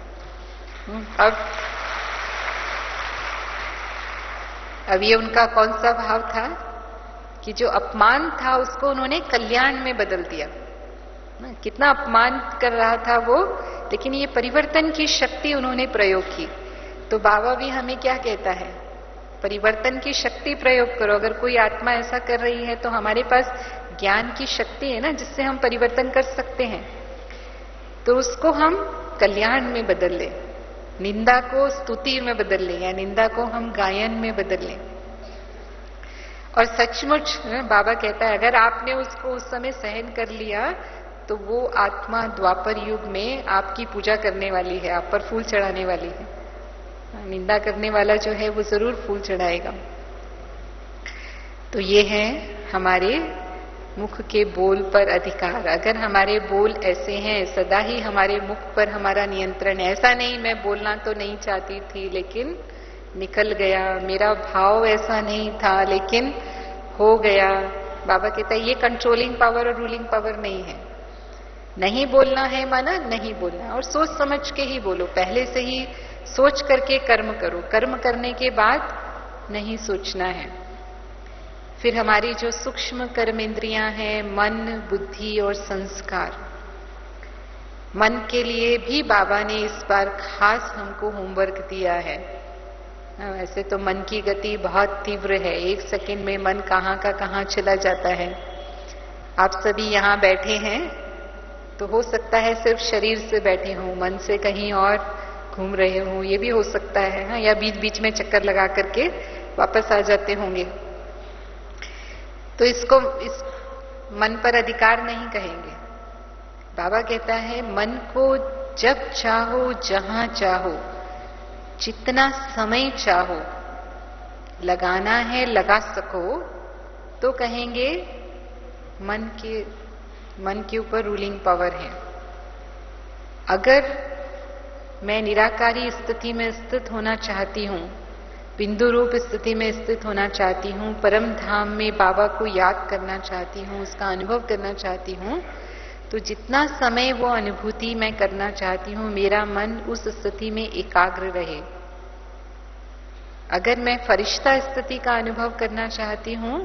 अब ये उनका कौन सा भाव था कि जो अपमान था उसको उन्होंने कल्याण में बदल दिया। कितना अपमान कर रहा था वो, लेकिन ये परिवर्तन की शक्ति उन्होंने प्रयोग की। तो बाबा भी हमें क्या कहता है, परिवर्तन की शक्ति प्रयोग करो। अगर कोई आत्मा ऐसा कर रही है तो हमारे पास ज्ञान की शक्ति है ना, जिससे हम परिवर्तन कर सकते हैं। तो उसको हम कल्याण में बदल लें, निंदा को स्तुति में बदल लें, या निंदा को हम गायन में बदल लें। और सचमुच बाबा कहता है अगर आपने उसको उस समय सहन कर लिया तो वो आत्मा द्वापर युग में आपकी पूजा करने वाली है, आप पर फूल चढ़ाने वाली है। निंदा करने वाला जो है वो जरूर फूल चढ़ाएगा। तो ये है हमारे मुख के बोल पर अधिकार। अगर हमारे बोल ऐसे हैं, सदा ही हमारे मुख पर हमारा नियंत्रण है। ऐसा नहीं मैं बोलना तो नहीं चाहती थी लेकिन निकल गया, मेरा भाव ऐसा नहीं था लेकिन हो गया। बाबा कहता है ये कंट्रोलिंग पावर और रूलिंग पावर नहीं है। नहीं बोलना है माना नहीं बोलना, और सोच समझ के ही बोलो। पहले से ही सोच करके कर्म करो, कर्म करने के बाद नहीं सोचना है। फिर हमारी जो सूक्ष्म कर्मेंद्रियां हैं, मन, बुद्धि और संस्कार, मन के लिए भी बाबा ने इस बार खास हमको होमवर्क दिया है। वैसे तो मन की गति बहुत तीव्र है, 1 सेकंड में मन कहां का कहां चला जाता है। आप सभी यहां बैठे हैं तो हो सकता है सिर्फ शरीर से बैठे हों, मन से कहीं और घूम रहे हों, ये भी हो सकता है। हाँ, या बीच बीच में चक्कर लगा करके वापस आ जाते होंगे। तो इसको इस मन पर अधिकार नहीं कहेंगे। बाबा कहता है मन को जब चाहो, जहां चाहो, जितना समय चाहो लगाना है लगा सको, तो कहेंगे मन के ऊपर रूलिंग पावर है। अगर मैं निराकारी स्थिति में स्थित होना चाहती हूं, बिंदु रूप स्थिति में स्थित होना चाहती हूं, परम धाम में बाबा को याद करना चाहती हूं, उसका अनुभव करना चाहती हूं, तो जितना समय वो अनुभूति मैं करना चाहती हूं मेरा मन उस स्थिति में एकाग्र रहे। अगर मैं फरिश्ता स्थिति का अनुभव करना चाहती हूं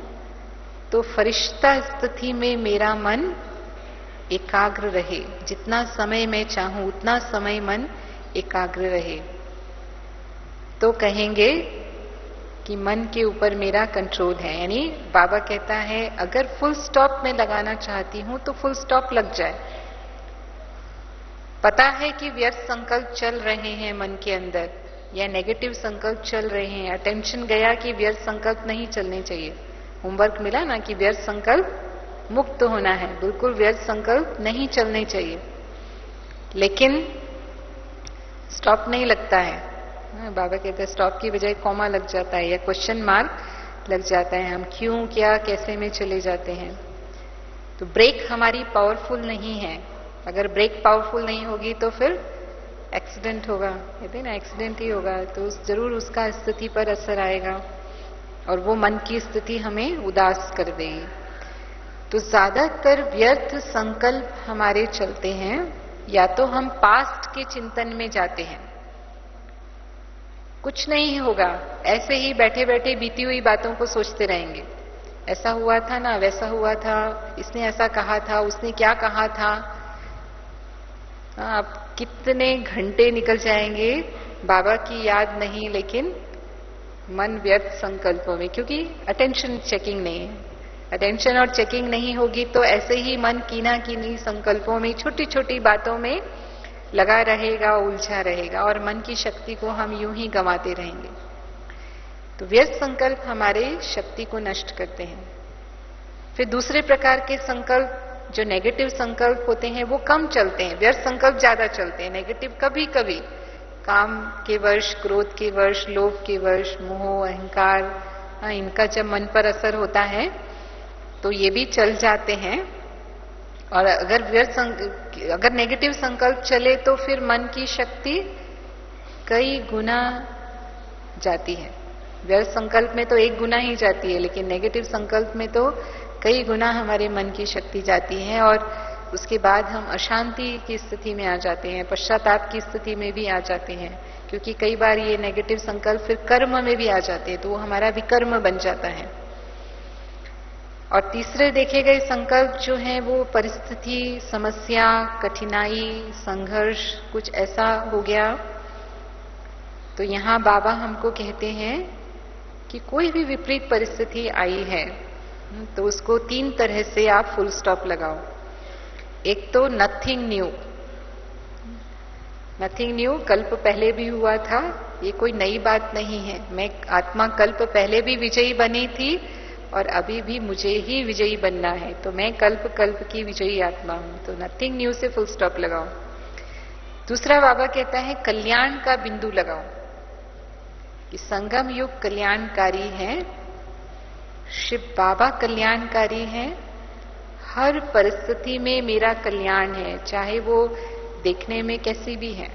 तो फरिश्ता स्थिति में मेरा मन एकाग्र रहे। जितना समय मैं चाहूं उतना समय मन एकाग्र रहे। तो कहेंगे कि मन के ऊपर मेरा कंट्रोल है। यानी बाबा कहता है अगर फुल स्टॉप में लगाना चाहती हूं तो फुल स्टॉप लग जाए। पता है कि व्यर्थ संकल्प चल रहे हैं मन के अंदर, या नेगेटिव संकल्प चल रहे हैं, अटेंशन गया कि व्यर्थ संकल्प नहीं चलने चाहिए। होमवर्क मिला ना कि व्यर्थ संकल्प मुक्त होना है, बिल्कुल व्यर्थ संकल्प नहीं चलने चाहिए। लेकिन स्टॉप नहीं लगता है। बाबा कहते हैं स्टॉप की बजाय कॉमा लग जाता है या क्वेश्चन मार्क लग जाता है। हम क्यों, क्या, कैसे में चले जाते हैं। तो ब्रेक हमारी पावरफुल नहीं है। अगर ब्रेक पावरफुल नहीं होगी तो फिर एक्सीडेंट होगा, कहते हैं ना, एक्सीडेंट ही होगा। तो जरूर उसका स्थिति पर असर आएगा और वो मन की स्थिति हमें उदास कर देगी। तो ज्यादातर व्यर्थ संकल्प हमारे चलते हैं, या तो हम पास्ट के चिंतन में जाते हैं, कुछ नहीं होगा, ऐसे ही बैठे बैठे बीती हुई बातों को सोचते रहेंगे। ऐसा हुआ था ना, वैसा हुआ था, इसने ऐसा कहा था, उसने क्या कहा था। आप कितने घंटे निकल जाएंगे, बाबा की याद नहीं लेकिन मन व्यर्थ संकल्पों में, क्योंकि अटेंशन चेकिंग नहीं है। अटेंशन और चेकिंग नहीं होगी तो ऐसे ही मन कीना कीनी संकल्पों में, छोटी छोटी बातों में लगा रहेगा, उलझा रहेगा, और मन की शक्ति को हम यूं ही गंवाते रहेंगे। तो व्यर्थ संकल्प हमारे शक्ति को नष्ट करते हैं। फिर दूसरे प्रकार के संकल्प जो नेगेटिव संकल्प होते हैं वो कम चलते हैं, व्यर्थ संकल्प ज्यादा चलते हैं। नेगेटिव कभी कभी काम के वश, क्रोध के वश, लोभ के वश, मोह, अहंकार, इनका जब मन पर असर होता है तो ये भी चल जाते हैं। और अगर नेगेटिव संकल्प चले तो फिर मन की शक्ति कई गुना जाती है। व्यर्थ संकल्प में तो 1 गुना ही जाती है, लेकिन नेगेटिव संकल्प में तो कई गुना हमारे मन की शक्ति जाती है और उसके बाद हम अशांति की स्थिति में आ जाते हैं, पश्चाताप की स्थिति में भी आ जाते हैं, क्योंकि कई बार ये नेगेटिव संकल्प फिर कर्म में भी आ जाते हैं, तो वो हमारा विकर्म बन जाता है। और तीसरे देखे गए संकल्प जो हैं वो परिस्थिति, समस्या, कठिनाई, संघर्ष, कुछ ऐसा हो गया। तो यहां बाबा हमको कहते हैं कि कोई भी विपरीत परिस्थिति आई है तो उसको 3 तरह से आप फुल स्टॉप लगाओ। एक तो नथिंग न्यू। नथिंग न्यू कल्प पहले भी हुआ था, ये कोई नई बात नहीं है। मैं आत्मा कल्प पहले भी विजयी बनी थी और अभी भी मुझे ही विजयी बनना है, तो मैं कल्प कल्प की विजयी आत्मा हूं। तो नथिंग न्यू से फुल स्टॉप लगाओ। दूसरा बाबा कहता है कल्याण का बिंदु लगाओ कि संगम युग कल्याणकारी है, शिव बाबा कल्याणकारी है, हर परिस्थिति में मेरा कल्याण है, चाहे वो देखने में कैसी भी है,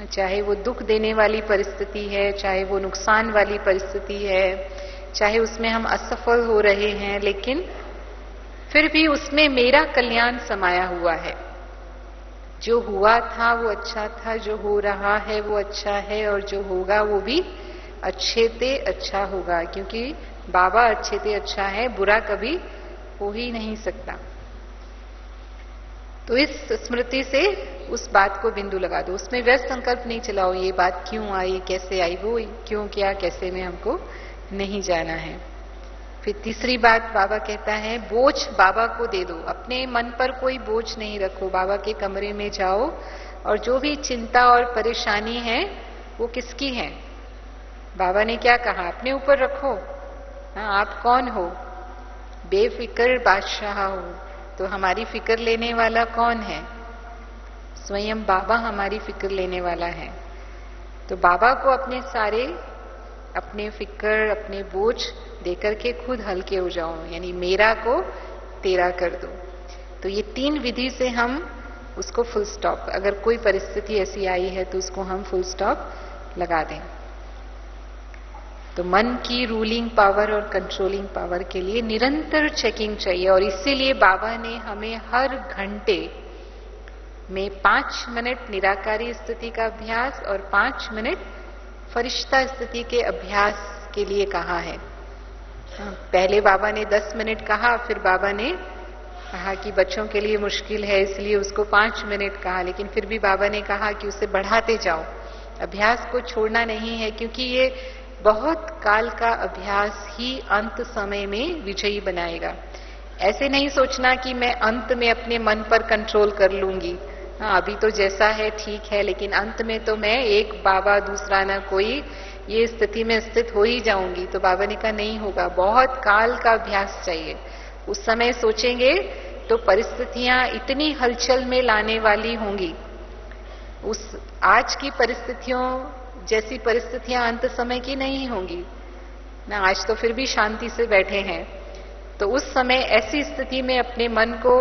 चाहे वो दुख देने वाली परिस्थिति है, चाहे वो नुकसान वाली परिस्थिति है, चाहे उसमें हम असफल हो रहे हैं, लेकिन फिर भी उसमें मेरा कल्याण समाया हुआ है। जो हुआ था वो अच्छा था, जो हो रहा है वो अच्छा है, और जो होगा वो भी अच्छे ते अच्छा होगा, क्योंकि बाबा अच्छे ते अच्छा है, बुरा कभी हो ही नहीं सकता। तो इस स्मृति से उस बात को बिंदु लगा दो, उसमें व्यर्थ संकल्प नहीं चलाओ, ये बात क्यों आई, कैसे आई, वो क्यों किया, कैसे में हमको नहीं जाना है। फिर तीसरी बात बाबा कहता है बोझ बाबा को दे दो, अपने मन पर कोई बोझ नहीं रखो। बाबा के कमरे में जाओ और जो भी चिंता और परेशानी है वो किसकी है, बाबा ने क्या कहा, अपने ऊपर रखो। आप कौन हो, बेफिक्र बादशाह हो, तो हमारी फिक्र लेने वाला कौन है, स्वयं बाबा हमारी फिक्र लेने वाला है। तो बाबा को अपने सारे अपने फिक्र, अपने बोझ देकर के खुद हल्के हो जाओ, यानी मेरा को तेरा कर दो। तो ये 3 विधि से हम उसको फुल स्टॉप, अगर कोई परिस्थिति ऐसी आई है तो उसको हम फुल स्टॉप लगा दें। तो मन की रूलिंग पावर और कंट्रोलिंग पावर के लिए निरंतर चेकिंग चाहिए, और इसीलिए बाबा ने हमें हर घंटे में 5 मिनट निराकारी स्थिति का अभ्यास और 5 मिनट फरिश्ता स्थिति के अभ्यास के लिए कहा है। पहले बाबा ने 10 मिनट कहा, फिर बाबा ने कहा कि बच्चों के लिए मुश्किल है इसलिए उसको 5 मिनट कहा, लेकिन फिर भी बाबा ने कहा कि उसे बढ़ाते जाओ, अभ्यास को छोड़ना नहीं है, क्योंकि ये बहुत काल का अभ्यास ही अंत समय में विजयी बनाएगा। ऐसे नहीं सोचना कि मैं अंत में अपने मन पर कंट्रोल कर लूंगी, अभी तो जैसा है ठीक है, लेकिन अंत में तो मैं एक बाबा दूसरा ना कोई, ये स्थिति में स्थित हो ही जाऊंगी। तो बाबा ने कहा नहीं होगा, बहुत काल का अभ्यास चाहिए। उस समय सोचेंगे तो परिस्थितियां इतनी हलचल में लाने वाली होंगी, उस आज की परिस्थितियों जैसी परिस्थितियां अंत समय की नहीं होंगी ना। आज तो फिर भी शांति से बैठे हैं, तो उस समय ऐसी स्थिति में अपने मन को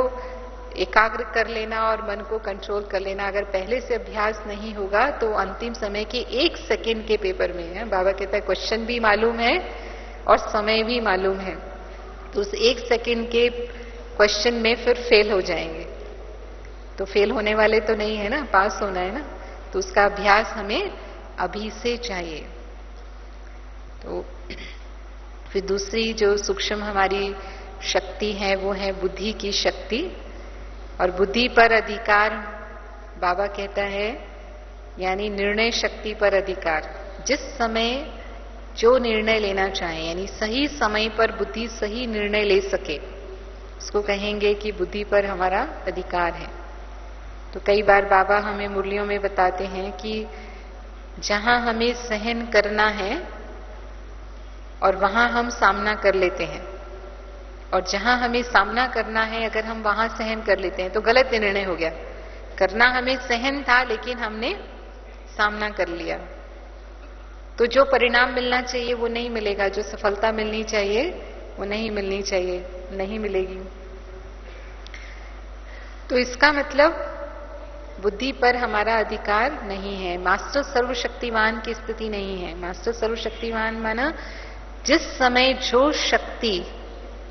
एकाग्र कर लेना और मन को कंट्रोल कर लेना, अगर पहले से अभ्यास नहीं होगा तो अंतिम समय के 1 सेकेंड के पेपर में है, बाबा कहता है क्वेश्चन भी मालूम है और समय भी मालूम है, तो उस 1 सेकेंड के क्वेश्चन में फिर फेल हो जाएंगे। तो फेल होने वाले तो नहीं है ना, पास होना है ना, तो उसका अभ्यास हमें अभी से चाहिए। तो फिर दूसरी जो सूक्ष्म हमारी शक्ति है वो है बुद्धि की शक्ति, और बुद्धि पर अधिकार बाबा कहता है, यानी निर्णय शक्ति पर अधिकार। जिस समय जो निर्णय लेना चाहे, यानी सही समय पर बुद्धि सही निर्णय ले सके, उसको कहेंगे कि बुद्धि पर हमारा अधिकार है। तो कई बार बाबा हमें मुरलियों में बताते हैं कि जहां हमें सहन करना है और वहां हम सामना कर लेते हैं, और जहां हमें सामना करना है अगर हम वहां सहन कर लेते हैं तो गलत निर्णय हो गया। करना हमें सहन था लेकिन हमने सामना कर लिया, तो जो परिणाम मिलना चाहिए वो नहीं मिलेगा, जो सफलता मिलनी चाहिए वो नहीं मिलनी चाहिए, नहीं मिलेगी। तो इसका मतलब बुद्धि पर हमारा अधिकार नहीं है। मास्टर सर्वशक्तिमान की स्थिति नहीं है। मास्टर सर्वशक्तिमान माना जिस समय जो शक्ति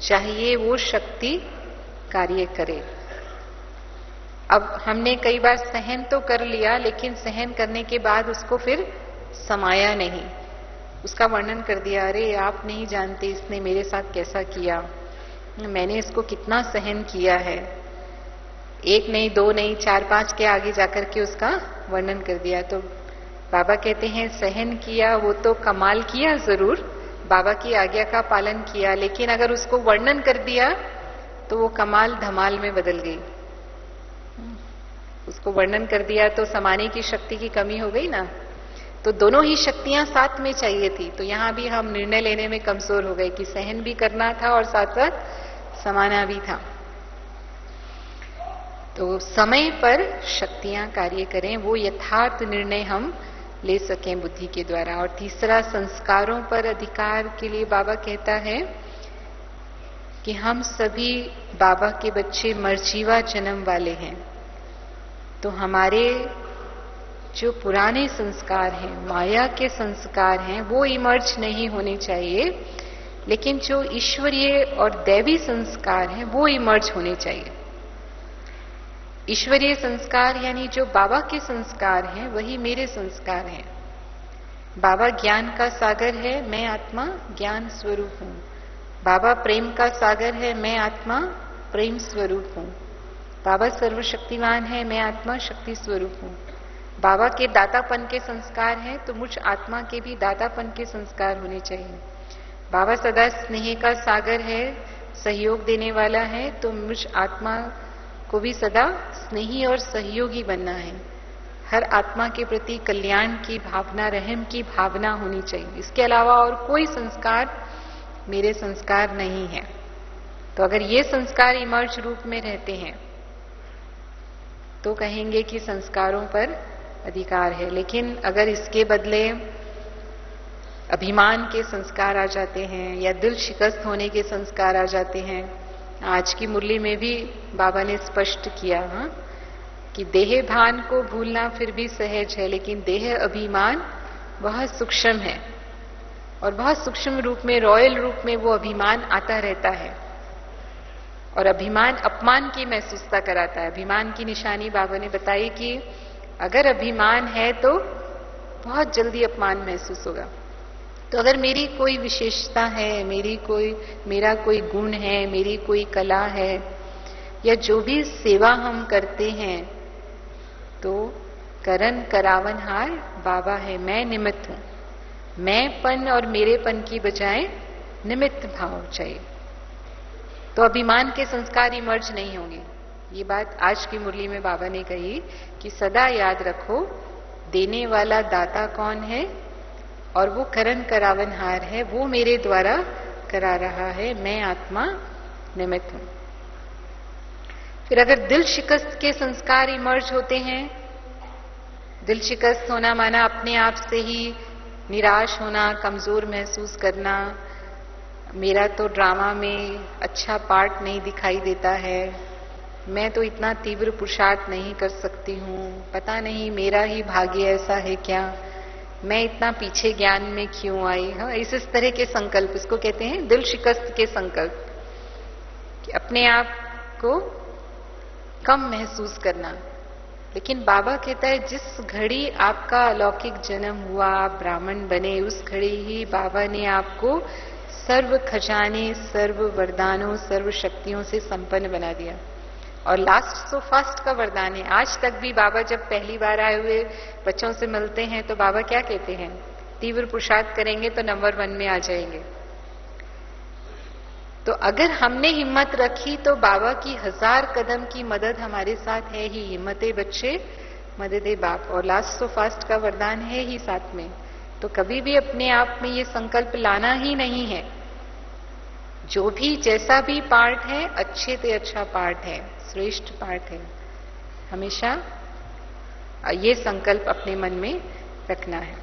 चाहिए वो शक्ति कार्य करे। अब हमने कई बार सहन तो कर लिया लेकिन सहन करने के बाद उसको फिर समाया नहीं, उसका वर्णन कर दिया, अरे आप नहीं जानते इसने मेरे साथ कैसा किया, मैंने इसको कितना सहन किया है। एक नहीं, दो नहीं, 4-5 के आगे जाकर के उसका वर्णन कर दिया। तो बाबा कहते हैं सहन किया वो तो कमाल किया जरूर, बाबा की आज्ञा का पालन किया, लेकिन अगर उसको वर्णन कर दिया तो वो कमाल धमाल में बदल गई। उसको वर्णन कर दिया तो समाने की शक्ति की कमी हो गई ना। तो दोनों ही शक्तियां साथ में चाहिए थी। तो यहां भी हम निर्णय लेने में कमजोर हो गए कि सहन भी करना था और साथ साथ समाना भी था। तो समय पर शक्तियां कार्य करें, वो यथार्थ निर्णय हम ले सकें बुद्धि के द्वारा। और तीसरा, संस्कारों पर अधिकार के लिए बाबा कहता है कि हम सभी बाबा के बच्चे मर्जीवा जन्म वाले हैं। तो हमारे जो पुराने संस्कार हैं, माया के संस्कार हैं, वो इमर्ज नहीं होने चाहिए, लेकिन जो ईश्वरीय और दैवी संस्कार हैं वो इमर्ज होने चाहिए। ईश्वरीय संस्कार यानी जो बाबा के संस्कार हैं वही मेरे संस्कार हैं। बाबा ज्ञान का सागर है, मैं आत्मा ज्ञान स्वरूप हूं। बाबा प्रेम का सागर है, मैं आत्मा प्रेम स्वरूप हूं। बाबा सर्वशक्तिमान है, मैं आत्मा शक्ति स्वरूप हूं। बाबा के दातापन के संस्कार हैं तो मुझ आत्मा के भी दातापन के संस्कार होने चाहिए। बाबा सदा स्नेह का सागर है, सहयोग देने वाला है, तो मुझ आत्मा को भी सदा स्नेही और सहयोगी बनना है। हर आत्मा के प्रति कल्याण की भावना, रहम की भावना होनी चाहिए। इसके अलावा और कोई संस्कार मेरे संस्कार नहीं है। तो अगर ये संस्कार इमर्ज रूप में रहते हैं तो कहेंगे कि संस्कारों पर अधिकार है। लेकिन अगर इसके बदले अभिमान के संस्कार आ जाते हैं या दिल शिकस्त होने के संस्कार आ जाते हैं, आज की मुरली में भी बाबा ने स्पष्ट किया कि देह भान को भूलना फिर भी सहज है, लेकिन देह अभिमान वह सूक्ष्म है और बहुत सूक्ष्म रूप में, रॉयल रूप में वो अभिमान आता रहता है। और अभिमान अपमान की महसूसता कराता है। अभिमान की निशानी बाबा ने बताई कि अगर अभिमान है तो बहुत जल्दी अपमान महसूस होगा। तो अगर मेरी कोई विशेषता है, मेरा कोई गुण है, मेरी कोई कला है, या जो भी सेवा हम करते हैं, तो करन करावनहार बाबा है, मैं निमित्त हूं। मैंपन और मेरेपन की बजाय निमित्त भाव चाहिए। तो अभिमान के संस्कार इमर्ज नहीं होंगे। ये बात आज की मुरली में बाबा ने कही कि सदा याद रखो देने वाला दाता कौन है और वो करन करावनहार है, वो मेरे द्वारा करा रहा है, मैं आत्मा निमित्त हूं। फिर अगर दिल शिकस्त के संस्कार इमर्ज होते हैं, दिल शिकस्त होना माना अपने आप से ही निराश होना, कमजोर महसूस करना, मेरा तो ड्रामा में अच्छा पार्ट नहीं दिखाई देता है, मैं तो इतना तीव्र पुरुषार्थ नहीं कर सकती हूं, पता नहीं मेरा ही भाग्य ऐसा है क्या, मैं इतना पीछे ज्ञान में क्यों आई। हाँ, इस तरह के संकल्प, इसको कहते हैं दिल शिकस्त के संकल्प, कि अपने आप को कम महसूस करना। लेकिन बाबा कहता है जिस घड़ी आपका अलौकिक जन्म हुआ, आप ब्राह्मण बने, उस घड़ी ही बाबा ने आपको सर्व खजाने, सर्व वरदानों, सर्व शक्तियों से संपन्न बना दिया। और लास्ट सो फास्ट का वरदान है। आज तक भी बाबा जब पहली बार आए हुए बच्चों से मिलते हैं तो बाबा क्या कहते हैं, तीव्र पुरुषार्थ करेंगे तो नंबर 1 में आ जाएंगे। तो अगर हमने हिम्मत रखी तो बाबा की 1000 कदम की मदद हमारे साथ है ही। हिम्मते बच्चे मददे बाप, और लास्ट सो फास्ट का वरदान है ही साथ में। तो कभी भी अपने आप में ये संकल्प लाना ही नहीं है, जो भी जैसा भी पार्ट है अच्छे से अच्छा पार्ट है, श्रेष्ठ पार्ट है, हमेशा ये संकल्प अपने मन में रखना है।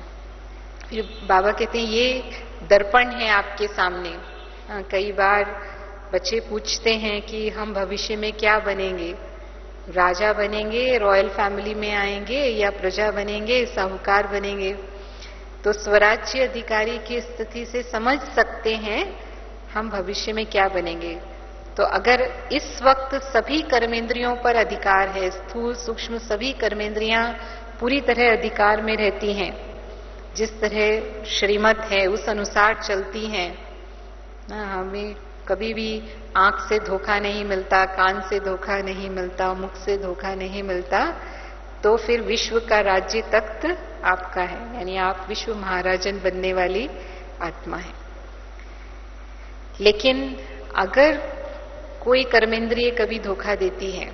फिर बाबा कहते हैं ये दर्पण है आपके सामने। कई बार बच्चे पूछते हैं कि हम भविष्य में क्या बनेंगे, राजा बनेंगे, रॉयल फैमिली में आएंगे, या प्रजा बनेंगे, साहूकार बनेंगे। तो स्वराज्य अधिकारी की स्थिति से समझ सकते हैं हम भविष्य में क्या बनेंगे। तो अगर इस वक्त सभी कर्मेंद्रियों पर अधिकार है, स्थूल सूक्ष्म सभी कर्मेंद्रियां पूरी तरह अधिकार में रहती हैं, जिस तरह श्रीमत है उस अनुसार चलती हैं, हमें कभी भी आंख से धोखा नहीं मिलता, कान से धोखा नहीं मिलता, मुख से धोखा नहीं मिलता, तो फिर विश्व का राज्य तख्त आपका है, यानी आप विश्व महाराजन बनने वाली आत्मा है। लेकिन अगर कोई कर्मेंद्रिय कभी धोखा देती है,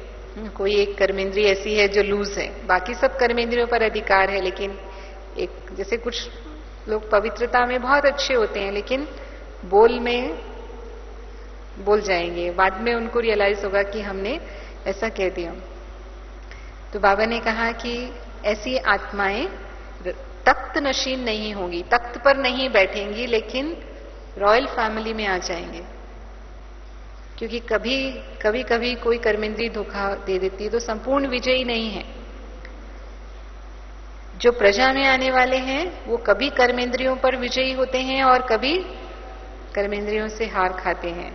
कोई एक कर्मेंद्रिय ऐसी है जो लूज है, बाकी सब कर्मेंद्रियों पर अधिकार है, लेकिन एक जैसे कुछ लोग पवित्रता में बहुत अच्छे होते हैं लेकिन बोल में बोल जाएंगे, बाद में उनको रियलाइज होगा कि हमने ऐसा कह दिया। तो बाबा ने कहा कि ऐसी आत्माएं तख्त नशीन नहीं होंगी, तख्त पर नहीं बैठेंगी, लेकिन रॉयल फैमिली में आ जाएंगे। क्योंकि कभी कभी कोई कर्मेंद्री धोखा दे देती है तो संपूर्ण विजयी नहीं है। जो प्रजा में आने वाले हैं वो कभी कर्मेंद्रियों पर विजयी होते हैं और कभी कर्मेंद्रियों से हार खाते हैं,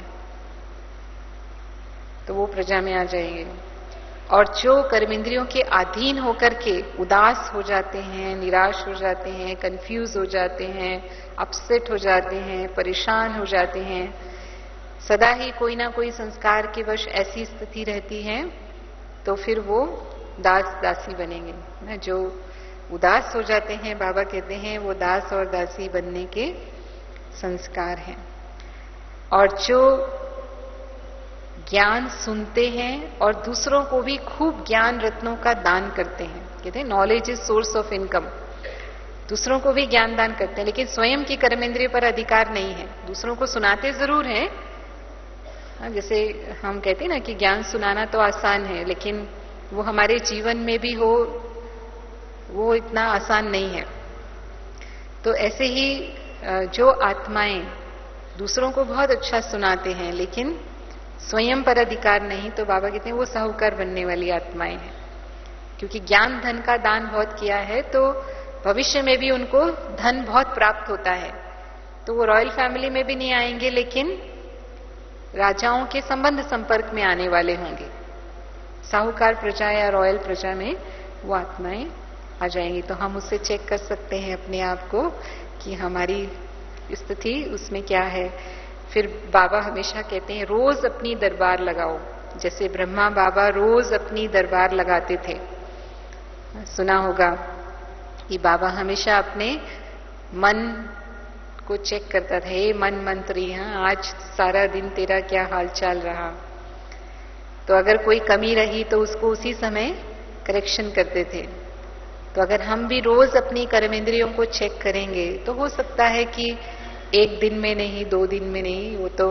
तो वो प्रजा में आ जाएंगे। और जो कर्मेंद्रियों के अधीन होकर के उदास हो जाते हैं, निराश हो जाते हैं, कंफ्यूज हो जाते हैं, अपसेट हो जाते हैं, परेशान हो जाते हैं, सदा ही कोई ना कोई संस्कार के वश ऐसी स्थिति रहती है, तो फिर वो दास दासी बनेंगे। जो उदास हो जाते हैं, बाबा कहते हैं वो दास और दासी बनने के संस्कार हैं। और जो ज्ञान सुनते हैं और दूसरों को भी खूब ज्ञान रत्नों का दान करते हैं, कहते हैं knowledge is source of income, दूसरों को भी ज्ञान दान करते हैं, लेकिन स्वयं की कर्मेंद्रिय पर अधिकार नहीं है। दूसरों को सुनाते जरूर हैं, जैसे हम कहते हैं ना कि ज्ञान सुनाना तो आसान है, लेकिन वो हमारे जीवन में भी हो वो इतना आसान नहीं है। तो ऐसे ही जो आत्माएं दूसरों को बहुत अच्छा सुनाते हैं लेकिन स्वयं पर अधिकार नहीं, तो बाबा कहते हैं वो साहूकार बनने वाली आत्माएं हैं। क्योंकि ज्ञान धन का दान बहुत किया है तो भविष्य में भी उनको धन बहुत प्राप्त होता है, तो वो रॉयल फैमिली में भी नहीं आएंगे लेकिन राजाओं के संबंध संपर्क में आने वाले होंगे। साहूकार प्रजा या रॉयल प्रजा में वो आत्माएं आ जाएंगी। तो हम उससे चेक कर सकते हैं अपने आप को कि हमारी स्थिति उसमें क्या है। फिर बाबा हमेशा कहते हैं रोज अपनी दरबार लगाओ, जैसे ब्रह्मा बाबा रोज अपनी दरबार लगाते थे। सुना होगा कि बाबा हमेशा अपने मन को चेक करता था, हे मन मंत्री, हाँ आज सारा दिन तेरा क्या हालचाल रहा। तो अगर कोई कमी रही तो उसको उसी समय करेक्शन करते थे। तो अगर हम भी रोज अपनी कर्मेंद्रियों को चेक करेंगे तो हो सकता है कि एक दिन में नहीं, 2 दिन में नहीं, वो तो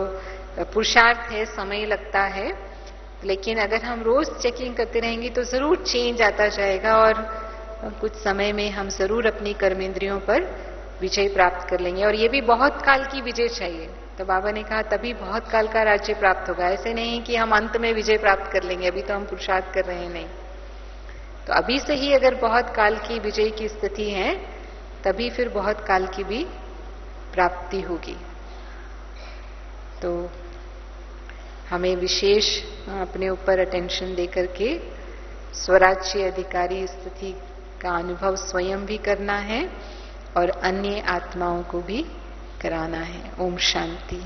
पुरुषार्थ है, समय लगता है, लेकिन अगर हम रोज चेकिंग करते रहेंगे तो जरूर चेंज आता जाएगा और कुछ समय में हम जरूर अपनी कर्मेंद्रियों पर विजय प्राप्त कर लेंगे। और ये भी बहुत काल की विजय चाहिए। तो बाबा ने कहा तभी बहुत काल का राज्य प्राप्त होगा। ऐसे नहीं कि हम अंत में विजय प्राप्त कर लेंगे, अभी तो हम पुरुषार्थ कर रहे हैं, नहीं। तो अभी से ही अगर बहुत काल की विजय की स्थिति है तभी फिर बहुत काल की भी प्राप्ति होगी। तो हमें विशेष अपने ऊपर अटेंशन देकर के स्वराज्य अधिकारी स्थिति का अनुभव स्वयं भी करना है और अन्य आत्माओं को भी कराना है। ओम शांति।